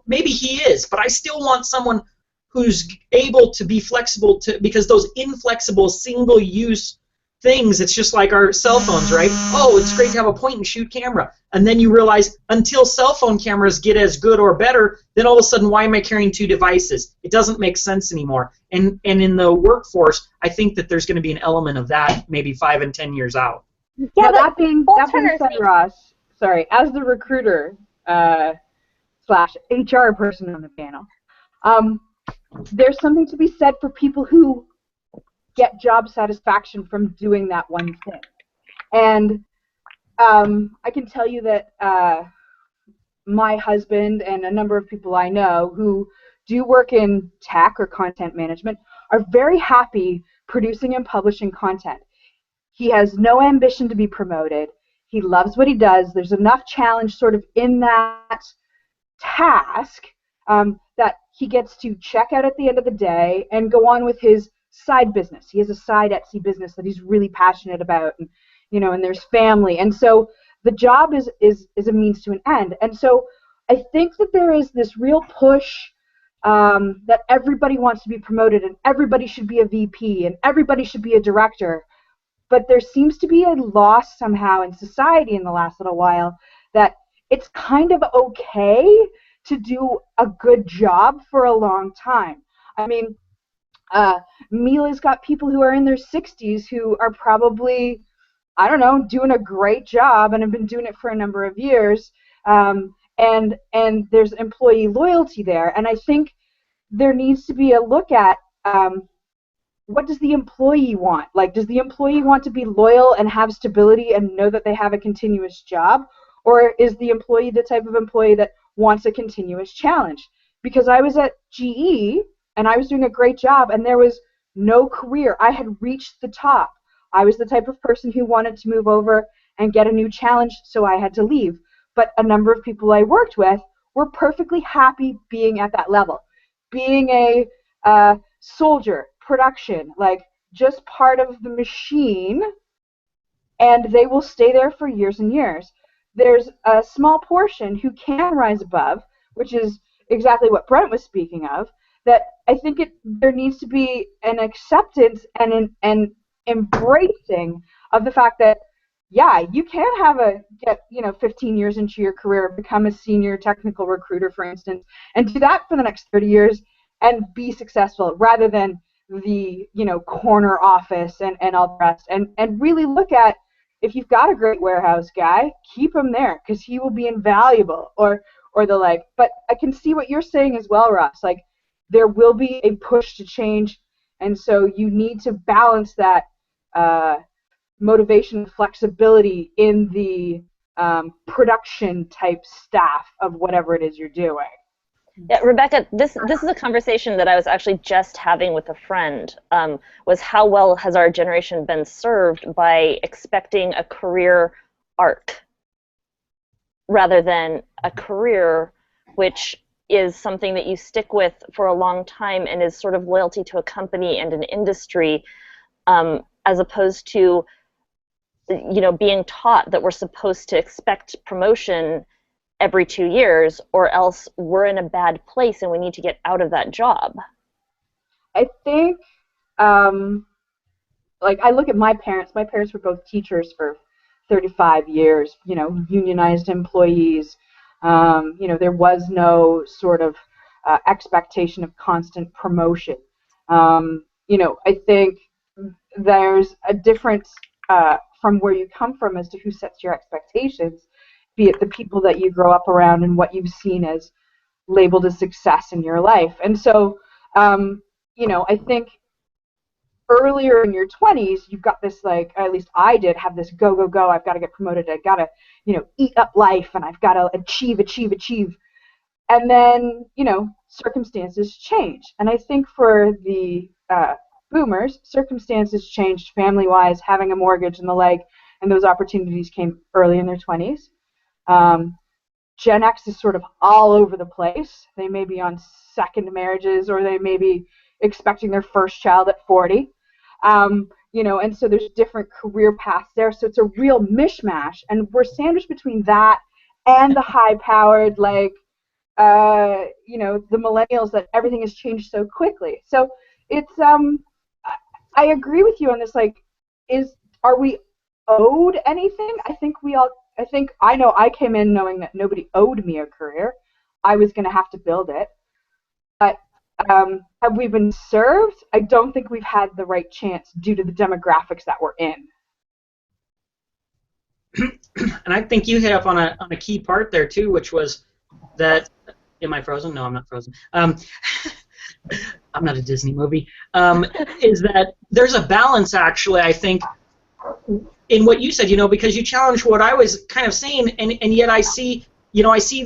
[SPEAKER 6] maybe he is, but I still want someone who's able to be flexible, because those inflexible single-use things, it's just like our cell phones, right? Oh, it's great to have a point-and-shoot camera. And then you realize, until cell phone cameras get as good or better, then all of a sudden, why am I carrying two devices? It doesn't make sense anymore. And in the workforce, I think that there's going to be an element of that maybe 5 and 10 years out.
[SPEAKER 1] Yeah,
[SPEAKER 5] now, that being said, Ross, sorry, as the recruiter slash HR person on the panel, there's something to be said for people who get job satisfaction from doing that one thing. And I can tell you that my husband and a number of people I know who do work in tech or content management are very happy producing and publishing content. He has no ambition to be promoted. He loves what he does. There's enough challenge sort of in that task that he gets to check out at the end of the day and go on with his side business. He has a side Etsy business that he's really passionate about, and and there's family. And so the job is a means to an end. And so I think that there is this real push that everybody wants to be promoted, and everybody should be a VP, and everybody should be a director. But there seems to be a loss somehow in society in the last little while that it's kind of okay to do a good job for a long time. I mean, Mila's got people who are in their 60s who are probably, I don't know, doing a great job and have been doing it for a number of years, and there's employee loyalty there. And I think there needs to be a look at what does the employee want? Like, does the employee want to be loyal and have stability and know that they have a continuous job? Or is the employee the type of employee that wants a continuous challenge? Because I was at GE, and I was doing a great job, and there was no career. I had reached the top. I was the type of person who wanted to move over and get a new challenge, so I had to leave. But a number of people I worked with were perfectly happy being at that level. Being a soldier, production, like just part of the machine, and they will stay there for years and years. There's a small portion who can rise above, which is exactly what Brent was speaking of, that I think there needs to be an acceptance and an embracing of the fact that, yeah, you can get 15 years into your career, become a senior technical recruiter, for instance, and do that for the next 30 years and be successful, rather than the corner office and all the rest, and really look at, if you've got a great warehouse guy, keep him there, because he will be invaluable, or the like. But I can see what you're saying as well, Ross. Like, there will be a push to change, and so you need to balance that motivation and flexibility in the production type staff of whatever it is you're doing.
[SPEAKER 1] Yeah, Rebecca, this is a conversation that I was actually just having with a friend, was how well has our generation been served by expecting a career arc rather than a career which is something that you stick with for a long time and is sort of loyalty to a company and an industry, as opposed to being taught that we're supposed to expect promotion every 2 years, or else we're in a bad place and we need to get out of that job.
[SPEAKER 5] I think, like, I look at my parents. My parents were both teachers for 35 years, unionized employees. There was no sort of expectation of constant promotion. I think there's a difference from where you come from as to who sets your expectations, be it the people that you grow up around and what you've seen as labeled as success in your life. And so, I think earlier in your 20s, you've got this, like, at least I did have this go, go, go. I've got to get promoted. I've got to, eat up life, and I've got to achieve. And then, circumstances change. And I think for the boomers, circumstances changed family-wise, having a mortgage and the like, and those opportunities came early in their 20s. Gen X is sort of all over the place. They may be on second marriages, or they may be expecting their first child at 40. And so there's different career paths there. So it's a real mishmash. And we're sandwiched between that and the high-powered, like, the millennials, that everything has changed so quickly. So it's, I agree with you on this, like, are we owed anything? I know I came in knowing that nobody owed me a career. I was going to have to build it. But have we been served? I don't think we've had the right chance due to the demographics that we're in.
[SPEAKER 6] And I think you hit up on a key part there too, which was that. Am I frozen? No, I'm not frozen. I'm not a Disney movie. Is that there's a balance, actually, I think, in what you said, because you challenged what I was kind of saying, and yet I see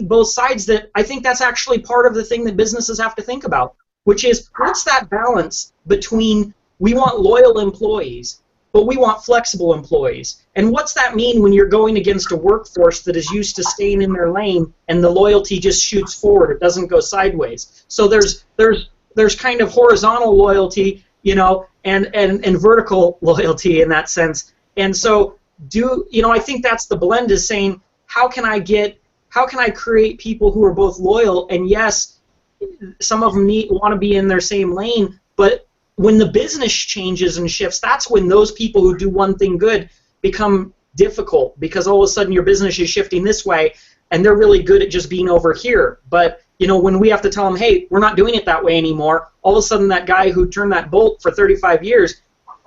[SPEAKER 6] both sides. That I think that's actually part of the thing that businesses have to think about, which is what's that balance between we want loyal employees, but we want flexible employees. And what's that mean when you're going against a workforce that is used to staying in their lane and the loyalty just shoots forward, it doesn't go sideways? So there's kind of horizontal loyalty, and vertical loyalty in that sense. And so I think that's the blend, is saying how can I create people who are both loyal, and yes, some of them want to be in their same lane, but when the business changes and shifts, that's when those people who do one thing good become difficult, because all of a sudden your business is shifting this way and they're really good at just being over here. But when we have to tell them, hey, we're not doing it that way anymore, all of a sudden that guy who turned that bolt for 35 years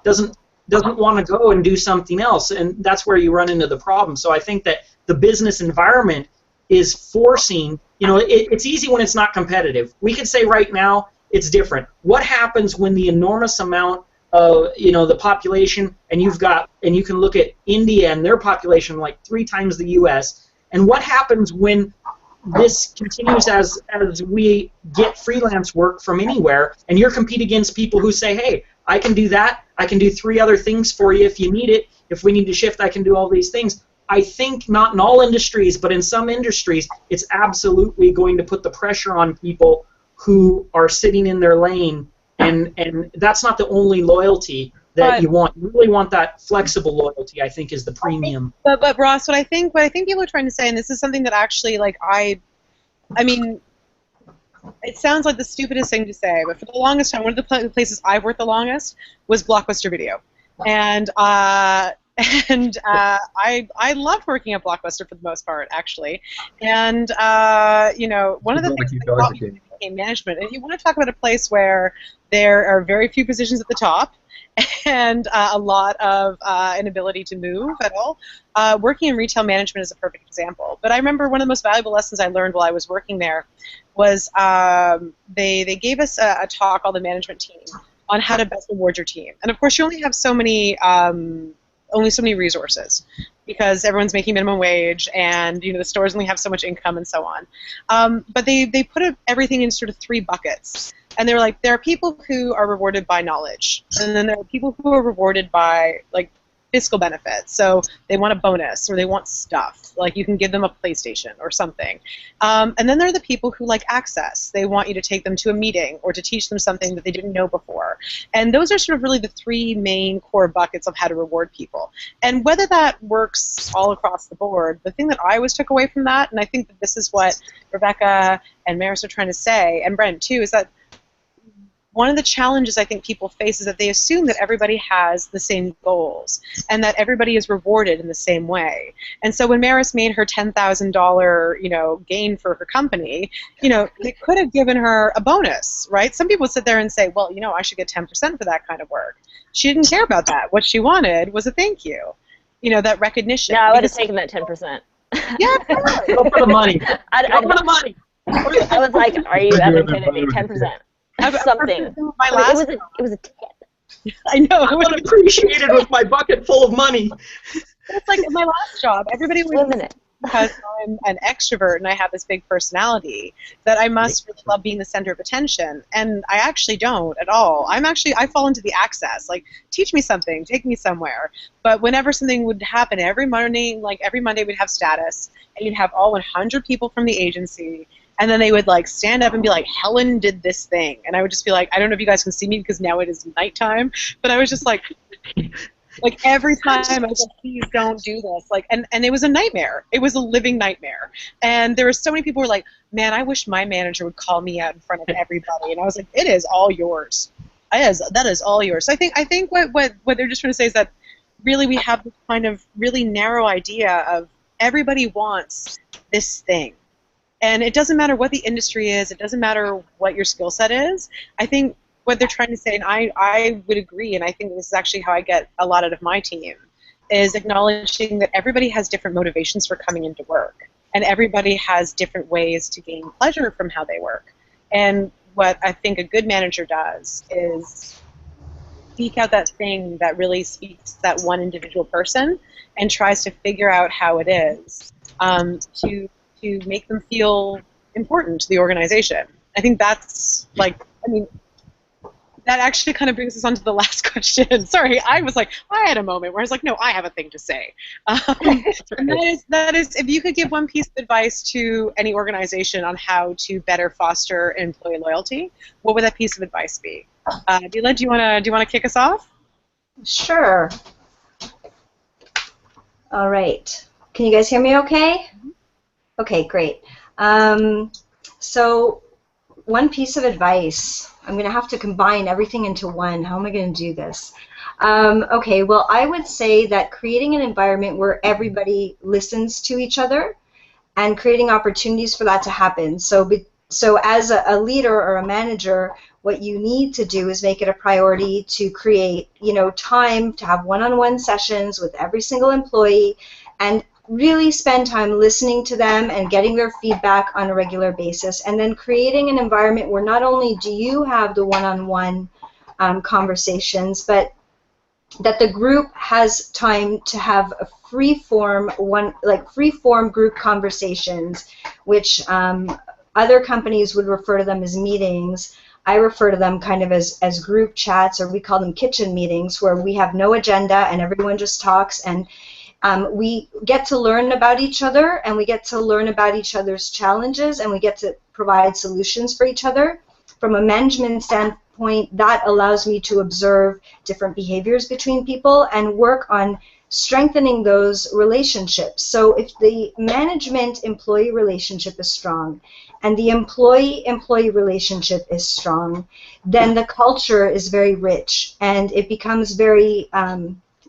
[SPEAKER 6] doesn't want to go and do something else, and that's where you run into the problem. So I think that the business environment is forcing, it's easy when it's not competitive. We could say right now it's different. What happens when the enormous amount of, the population, and you can look at India and their population like 3 times the U.S., and what happens when this continues as we get freelance work from anywhere, and you're competing against people who say, hey, I can do that, I can do 3 other things for you if you need it, if we need to shift, I can do all these things. I think not in all industries, but in some industries, it's absolutely going to put the pressure on people who are sitting in their lane, and that's not the only loyalty that you want. You really want that flexible loyalty, I think, is the premium.
[SPEAKER 2] But Ross, what I think people are trying to say, and this is something that actually, like, I mean, it sounds like the stupidest thing to say, but for the longest time, one of the places I've worked the longest was Blockbuster Video, and I loved working at Blockbuster for the most part, actually. And one of the things that got me became management. And you want to talk about a place where there are very few positions at the top, and a lot of inability to move at all. Working in retail management is a perfect example. But I remember one of the most valuable lessons I learned while I was working there was they gave us a talk on the management team on how to best reward your team. And of course, you only have so many resources, because everyone's making minimum wage, and the stores only have so much income and so on. But they put everything in sort of 3 buckets. And they were like, there are people who are rewarded by knowledge, and then there are people who are rewarded by, like, fiscal benefits. So they want a bonus, or they want stuff, like you can give them a PlayStation or something. And then there are the people who like access. They want you to take them to a meeting or to teach them something that they didn't know before. And those are sort of really the 3 main core buckets of how to reward people. And whether that works all across the board, the thing that I always took away from that, and I think that this is what Rebecca and Maris are trying to say, and Brent too, is that one of the challenges I think people face is that they assume that everybody has the same goals and that everybody is rewarded in the same way. And so when Maris made her $10,000, gain for her company, they could have given her a bonus, right? Some people sit there and say, well, I should get 10% for that kind of work. She didn't care about that. What she wanted was a thank you, that recognition.
[SPEAKER 1] Yeah, I would have taken that 10%.
[SPEAKER 2] Yeah,
[SPEAKER 6] go for the money. Go for the money.
[SPEAKER 1] I was like, are you ever kidding me? 10%. Something.
[SPEAKER 2] My last
[SPEAKER 1] it was a tip.
[SPEAKER 2] I know.
[SPEAKER 6] I'm unappreciated with my bucket full of money.
[SPEAKER 2] It's like in my last job, everybody was
[SPEAKER 1] Living it.
[SPEAKER 2] because I'm an extrovert and I have this big personality that I must really love being the center of attention, and I actually don't at all. I fall into the access, like teach me something, take me somewhere. But whenever something would happen, every Monday we'd have status, and you'd have all 100 people from the agency, and then they would like stand up and be like, Helen did this thing, and I would just be like, I don't know if you guys can see me because now it is nighttime, but I was just like. Like every time I was like, please don't do this. Like, and it was a nightmare. It was a living nightmare. And there were so many people who were like, man, I wish my manager would call me out in front of everybody. And I was like, it is all yours. That is all yours. So I think what they're just trying to say is that really we have this kind of really narrow idea of everybody wants this thing. And it doesn't matter what the industry is. It doesn't matter what your skill set is. I think what they're trying to say, and I would agree, and I think this is actually how I get a lot out of my team, is acknowledging that everybody has different motivations for coming into work, and everybody has different ways to gain pleasure from how they work. And what I think a good manager does is seek out that thing that really speaks to that one individual person and tries to figure out how it is to make them feel important to the organization. I think that's like, I mean, that actually kind of brings us on to the last question. Sorry, I had a moment where I was like, no, I have a thing to say. And that is, if you could give one piece of advice to any organization on how to better foster employee loyalty, what would that piece of advice be? Dila, do you want to kick us off?
[SPEAKER 4] Sure. All right. Can you guys hear me okay? Okay, great. So one piece of advice. I'm going to have to combine everything into one. How am I going to do this? Okay, well, I would say that creating an environment where everybody listens to each other and creating opportunities for that to happen. So as a leader or a manager, what you need to do is make it a priority to create, time to have one-on-one sessions with every single employee and really spend time listening to them and getting their feedback on a regular basis, and then creating an environment where not only do you have the one-on-one conversations, but that the group has time to have a free-form group conversations, which other companies would refer to them as meetings. I refer to them kind of as group chats, or we call them kitchen meetings, where we have no agenda and everyone just talks, and we get to learn about each other, and we get to learn about each other's challenges, and we get to provide solutions for each other. From a management standpoint, that allows me to observe different behaviors between people and work on strengthening those relationships. So if the management-employee relationship is strong and the employee-employee relationship is strong, then the culture is very rich, and it becomes very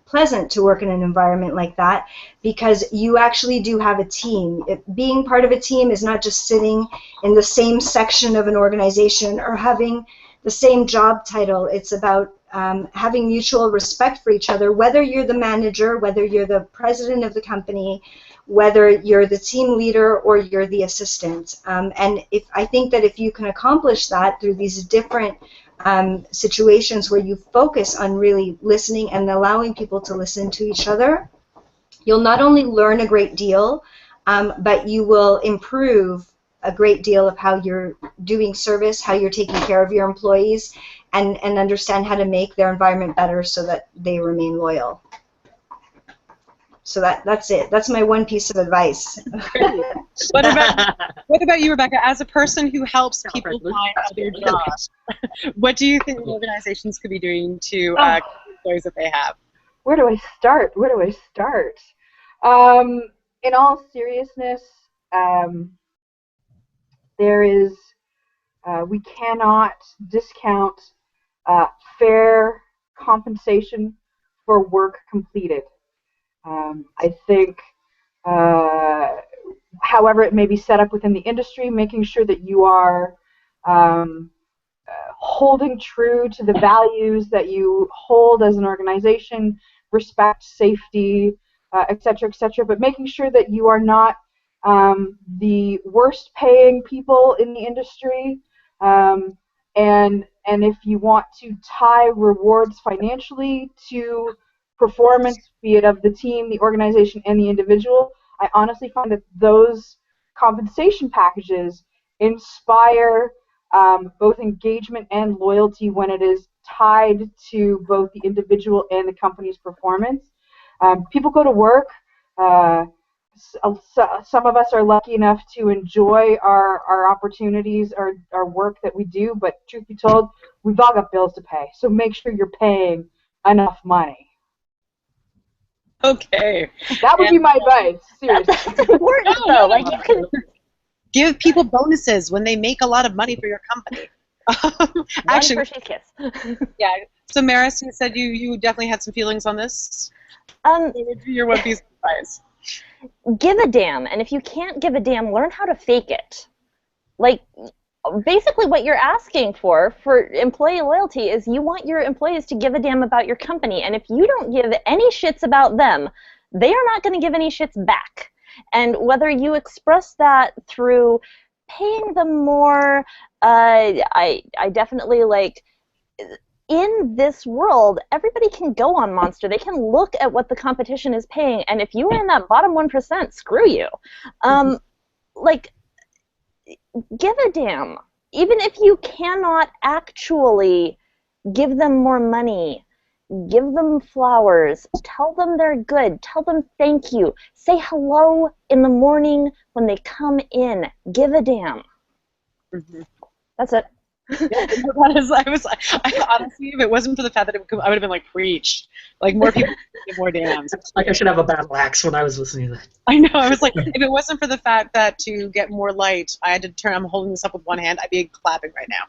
[SPEAKER 4] pleasant to work in an environment like that, because you actually do have a team. Being part of a team is not just sitting in the same section of an organization or having the same job title. It's about having mutual respect for each other, whether you're the manager, whether you're the president of the company, whether you're the team leader or you're the assistant. And I think that if you can accomplish that through these different situations where you focus on really listening and allowing people to listen to each other, you'll not only learn a great deal, but you will improve a great deal of how you're doing service, how you're taking care of your employees, and understand how to make their environment better so that they remain loyal. So that's it. That's my one piece of advice.
[SPEAKER 2] What about you, Rebecca? As a person who helps people find other jobs, what do you think organizations could be doing to employees that they have?
[SPEAKER 5] Where do I start? In all seriousness, we cannot discount fair compensation for work completed. I think, however it may be set up within the industry, making sure that you are holding true to the values that you hold as an organization, respect, safety, et cetera, but making sure that you are not the worst paying people in the industry, And if you want to tie rewards financially to performance, be it of the team, the organization, and the individual, I honestly find that those compensation packages inspire both engagement and loyalty when it is tied to both the individual and the company's performance. People go to work. Some of us are lucky enough to enjoy our opportunities, our work that we do, but truth be told, we've all got bills to pay, so make sure you're paying enough money.
[SPEAKER 2] Okay.
[SPEAKER 5] That would be my advice, seriously.
[SPEAKER 1] That's important, though. Like, you can
[SPEAKER 2] give people bonuses when they make a lot of money for your company. Actually,
[SPEAKER 1] one Hershey's Kiss.
[SPEAKER 2] yeah. So, Maris, you said you definitely had some feelings on this. What would be your one piece of advice?
[SPEAKER 1] Give a damn, and if you can't give a damn, learn how to fake it. Like, basically what you're asking for employee loyalty is you want your employees to give a damn about your company, and if you don't give any shits about them, they are not going to give any shits back. And whether you express that through paying them more, I definitely, like, in this world, everybody can go on Monster. They can look at what the competition is paying, and if you are in that bottom 1%, screw you. Like, give a damn. Even if you cannot actually give them more money, give them flowers, tell them they're good, tell them thank you, say hello in the morning when they come in, give a damn. That's it.
[SPEAKER 2] Yeah, I honestly, if it wasn't for the fact that I would have been like preached, like more people give more dams.
[SPEAKER 6] Like I should have a battle axe when I was listening to that.
[SPEAKER 2] I know. I was like, if it wasn't for the fact that to get more light, I had to turn. I'm holding this up with one hand. I'd be clapping right now.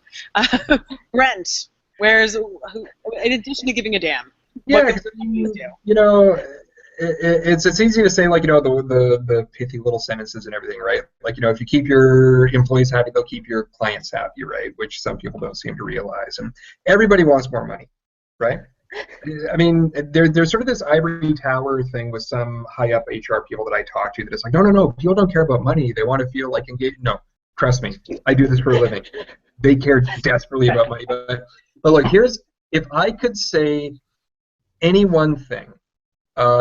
[SPEAKER 2] Brent, in addition to giving a damn?
[SPEAKER 3] Yeah, you know, it's easy to say, like, you know, the pithy little sentences and everything, right? Like, you know, if you keep your employees happy, they'll keep your clients happy, right? Which some people don't seem to realize. And everybody wants more money, right? I mean, there's sort of this ivory tower thing with some high up HR people that I talk to that it's like, no, people don't care about money. They want to feel like engaged. No, trust me, I do this for a living. They care desperately about money. But look, if I could say any one thing,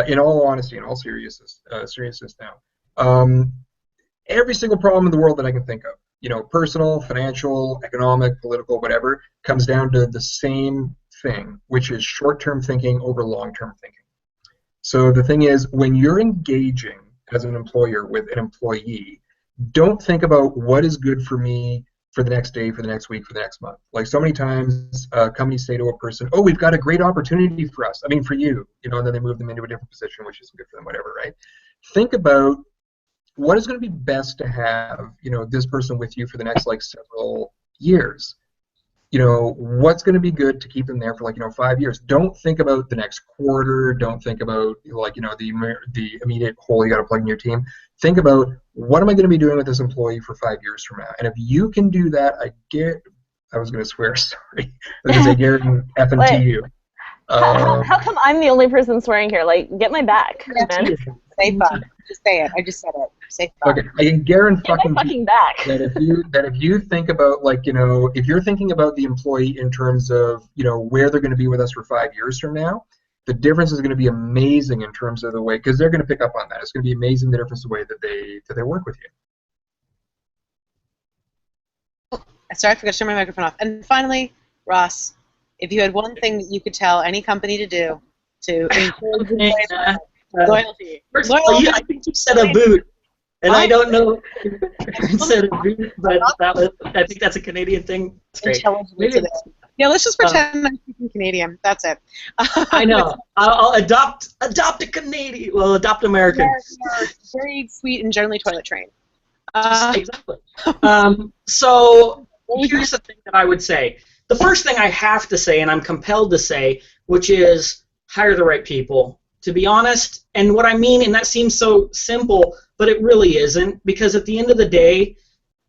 [SPEAKER 3] in all honesty, in all seriousness now, every single problem in the world that I can think of, you know, personal, financial, economic, political, whatever, comes down to the same thing, which is short-term thinking over long-term thinking. So the thing is, when you're engaging as an employer with an employee, don't think about what is good for me for the next day, for the next week, for the next month. Like, so many times companies say to a person, oh, we've got a great opportunity for us. I mean, for you, you know, and then they move them into a different position, which isn't good for them, whatever, right? Think about what is going to be best to have, you know, this person with you for the next, like, several years. You know, what's going to be good to keep them there for, like, you know, 5 years. Don't think about the next quarter. Don't think about, like, you know, the immediate hole you got to plug in your team. Think about, what am I going to be doing with this employee for 5 years from now? And if you can do that, I was going to swear, sorry. I was going to say, Garen, effing to you.
[SPEAKER 1] How come I'm the only person swearing here? Like, get my back, man.
[SPEAKER 2] Say fuck. Just say it. I just said it. Say fuck.
[SPEAKER 3] Okay, I can guarantee
[SPEAKER 1] fucking back.
[SPEAKER 3] that if you think about, like, you know, if you're thinking about the employee in terms of, you know, where they're going to be with us for 5 years from now, the difference is going to be amazing in terms of the way, because they're going to pick up on that. It's going to be amazing, the difference, the way that they work with you.
[SPEAKER 2] Sorry, I forgot to turn my microphone off. And finally, Ross, if you had one thing that you could tell any company to do to encourage loyalty.
[SPEAKER 6] I think you said a boot, and I don't know if you said a boot, but I think that's a Canadian thing. That's great.
[SPEAKER 2] Yeah, let's just pretend I'm speaking Canadian. That's it.
[SPEAKER 6] I know. I'll adopt a Canadian. Well, adopt American.
[SPEAKER 2] Yeah, very sweet and generally toilet trained.
[SPEAKER 6] Exactly. So here's the thing that I would say. The first thing I have to say, and I'm compelled to say, which is hire the right people. To be honest, and what I mean, and that seems so simple, but it really isn't, because at the end of the day,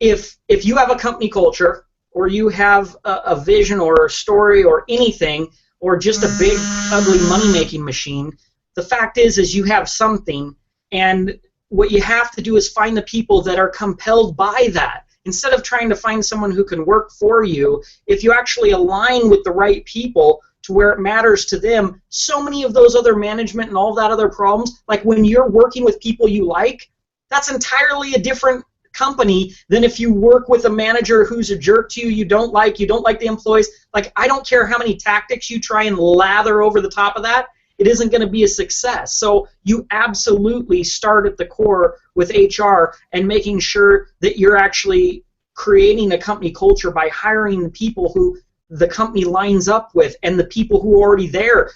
[SPEAKER 6] if you have a company culture, or you have a vision or a story or anything, or just a big, ugly money-making machine, the fact is you have something, and what you have to do is find the people that are compelled by that. instead of trying to find someone who can work for you, if you actually align with the right people to where it matters to them, so many of those other management and all that other problems, like when you're working with people you like, that's entirely a different company than if you work with a manager who's a jerk to you, you don't like the employees. Like, I don't care how many tactics you try and lather over the top of that, it isn't going to be a success. So you absolutely start at the core with HR and making sure that you're actually creating a company culture by hiring the people who the company lines up with and the people who are already there.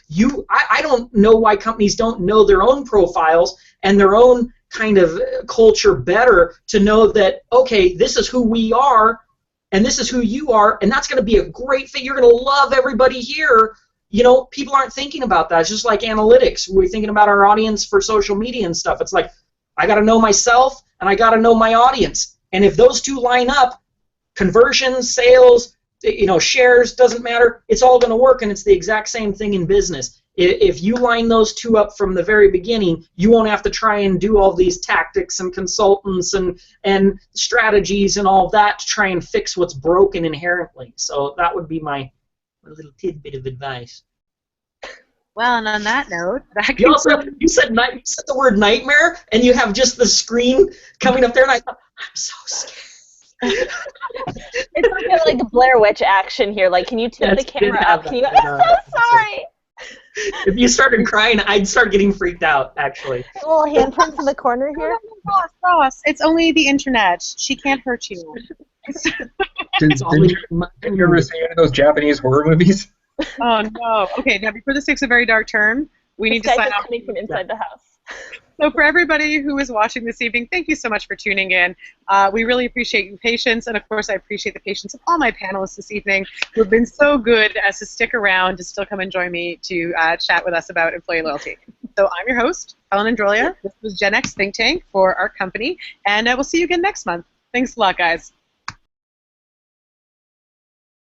[SPEAKER 6] I don't know why companies don't know their own profiles and their own kind of culture better to know that, okay, this is who we are and this is who you are, and that's going to be a great fit. You're going to love everybody here. You know, people aren't thinking about that. It's just like analytics. We're thinking about our audience for social media and stuff. It's like, I got to know myself and I got to know my audience. And if those two line up, conversions, sales, you know, shares, doesn't matter. It's all going to work, and it's the exact same thing in business. If you line those two up from the very beginning, you won't have to try and do all these tactics and consultants and strategies and all that to try and fix what's broken inherently. So that would be my little tidbit of advice.
[SPEAKER 2] Well, and on that note,
[SPEAKER 6] You said the word nightmare, and you have just the screen coming up there, and I thought, I'm so scared.
[SPEAKER 1] It's like a Blair Witch action here. Like, can you tip the camera up? Can you? I'm so sorry.
[SPEAKER 6] If you started crying, I'd start getting freaked out, actually.
[SPEAKER 1] Little handprints in the corner here.
[SPEAKER 2] Ross, it's only the internet. She can't hurt you.
[SPEAKER 3] Did you ever see any of those Japanese horror movies?
[SPEAKER 2] Oh, no. Okay, now before this takes a very dark turn, we need to sign off.
[SPEAKER 1] Coming from inside the house.
[SPEAKER 2] So for everybody who is watching this evening, thank you so much for tuning in. We really appreciate your patience, and of course I appreciate the patience of all my panelists this evening who have been so good as to stick around to still come and join me to chat with us about employee loyalty. So I'm your host, Helen Androlia. This was Gen X Think Tank for our company, and we'll see you again next month. Thanks a lot, guys.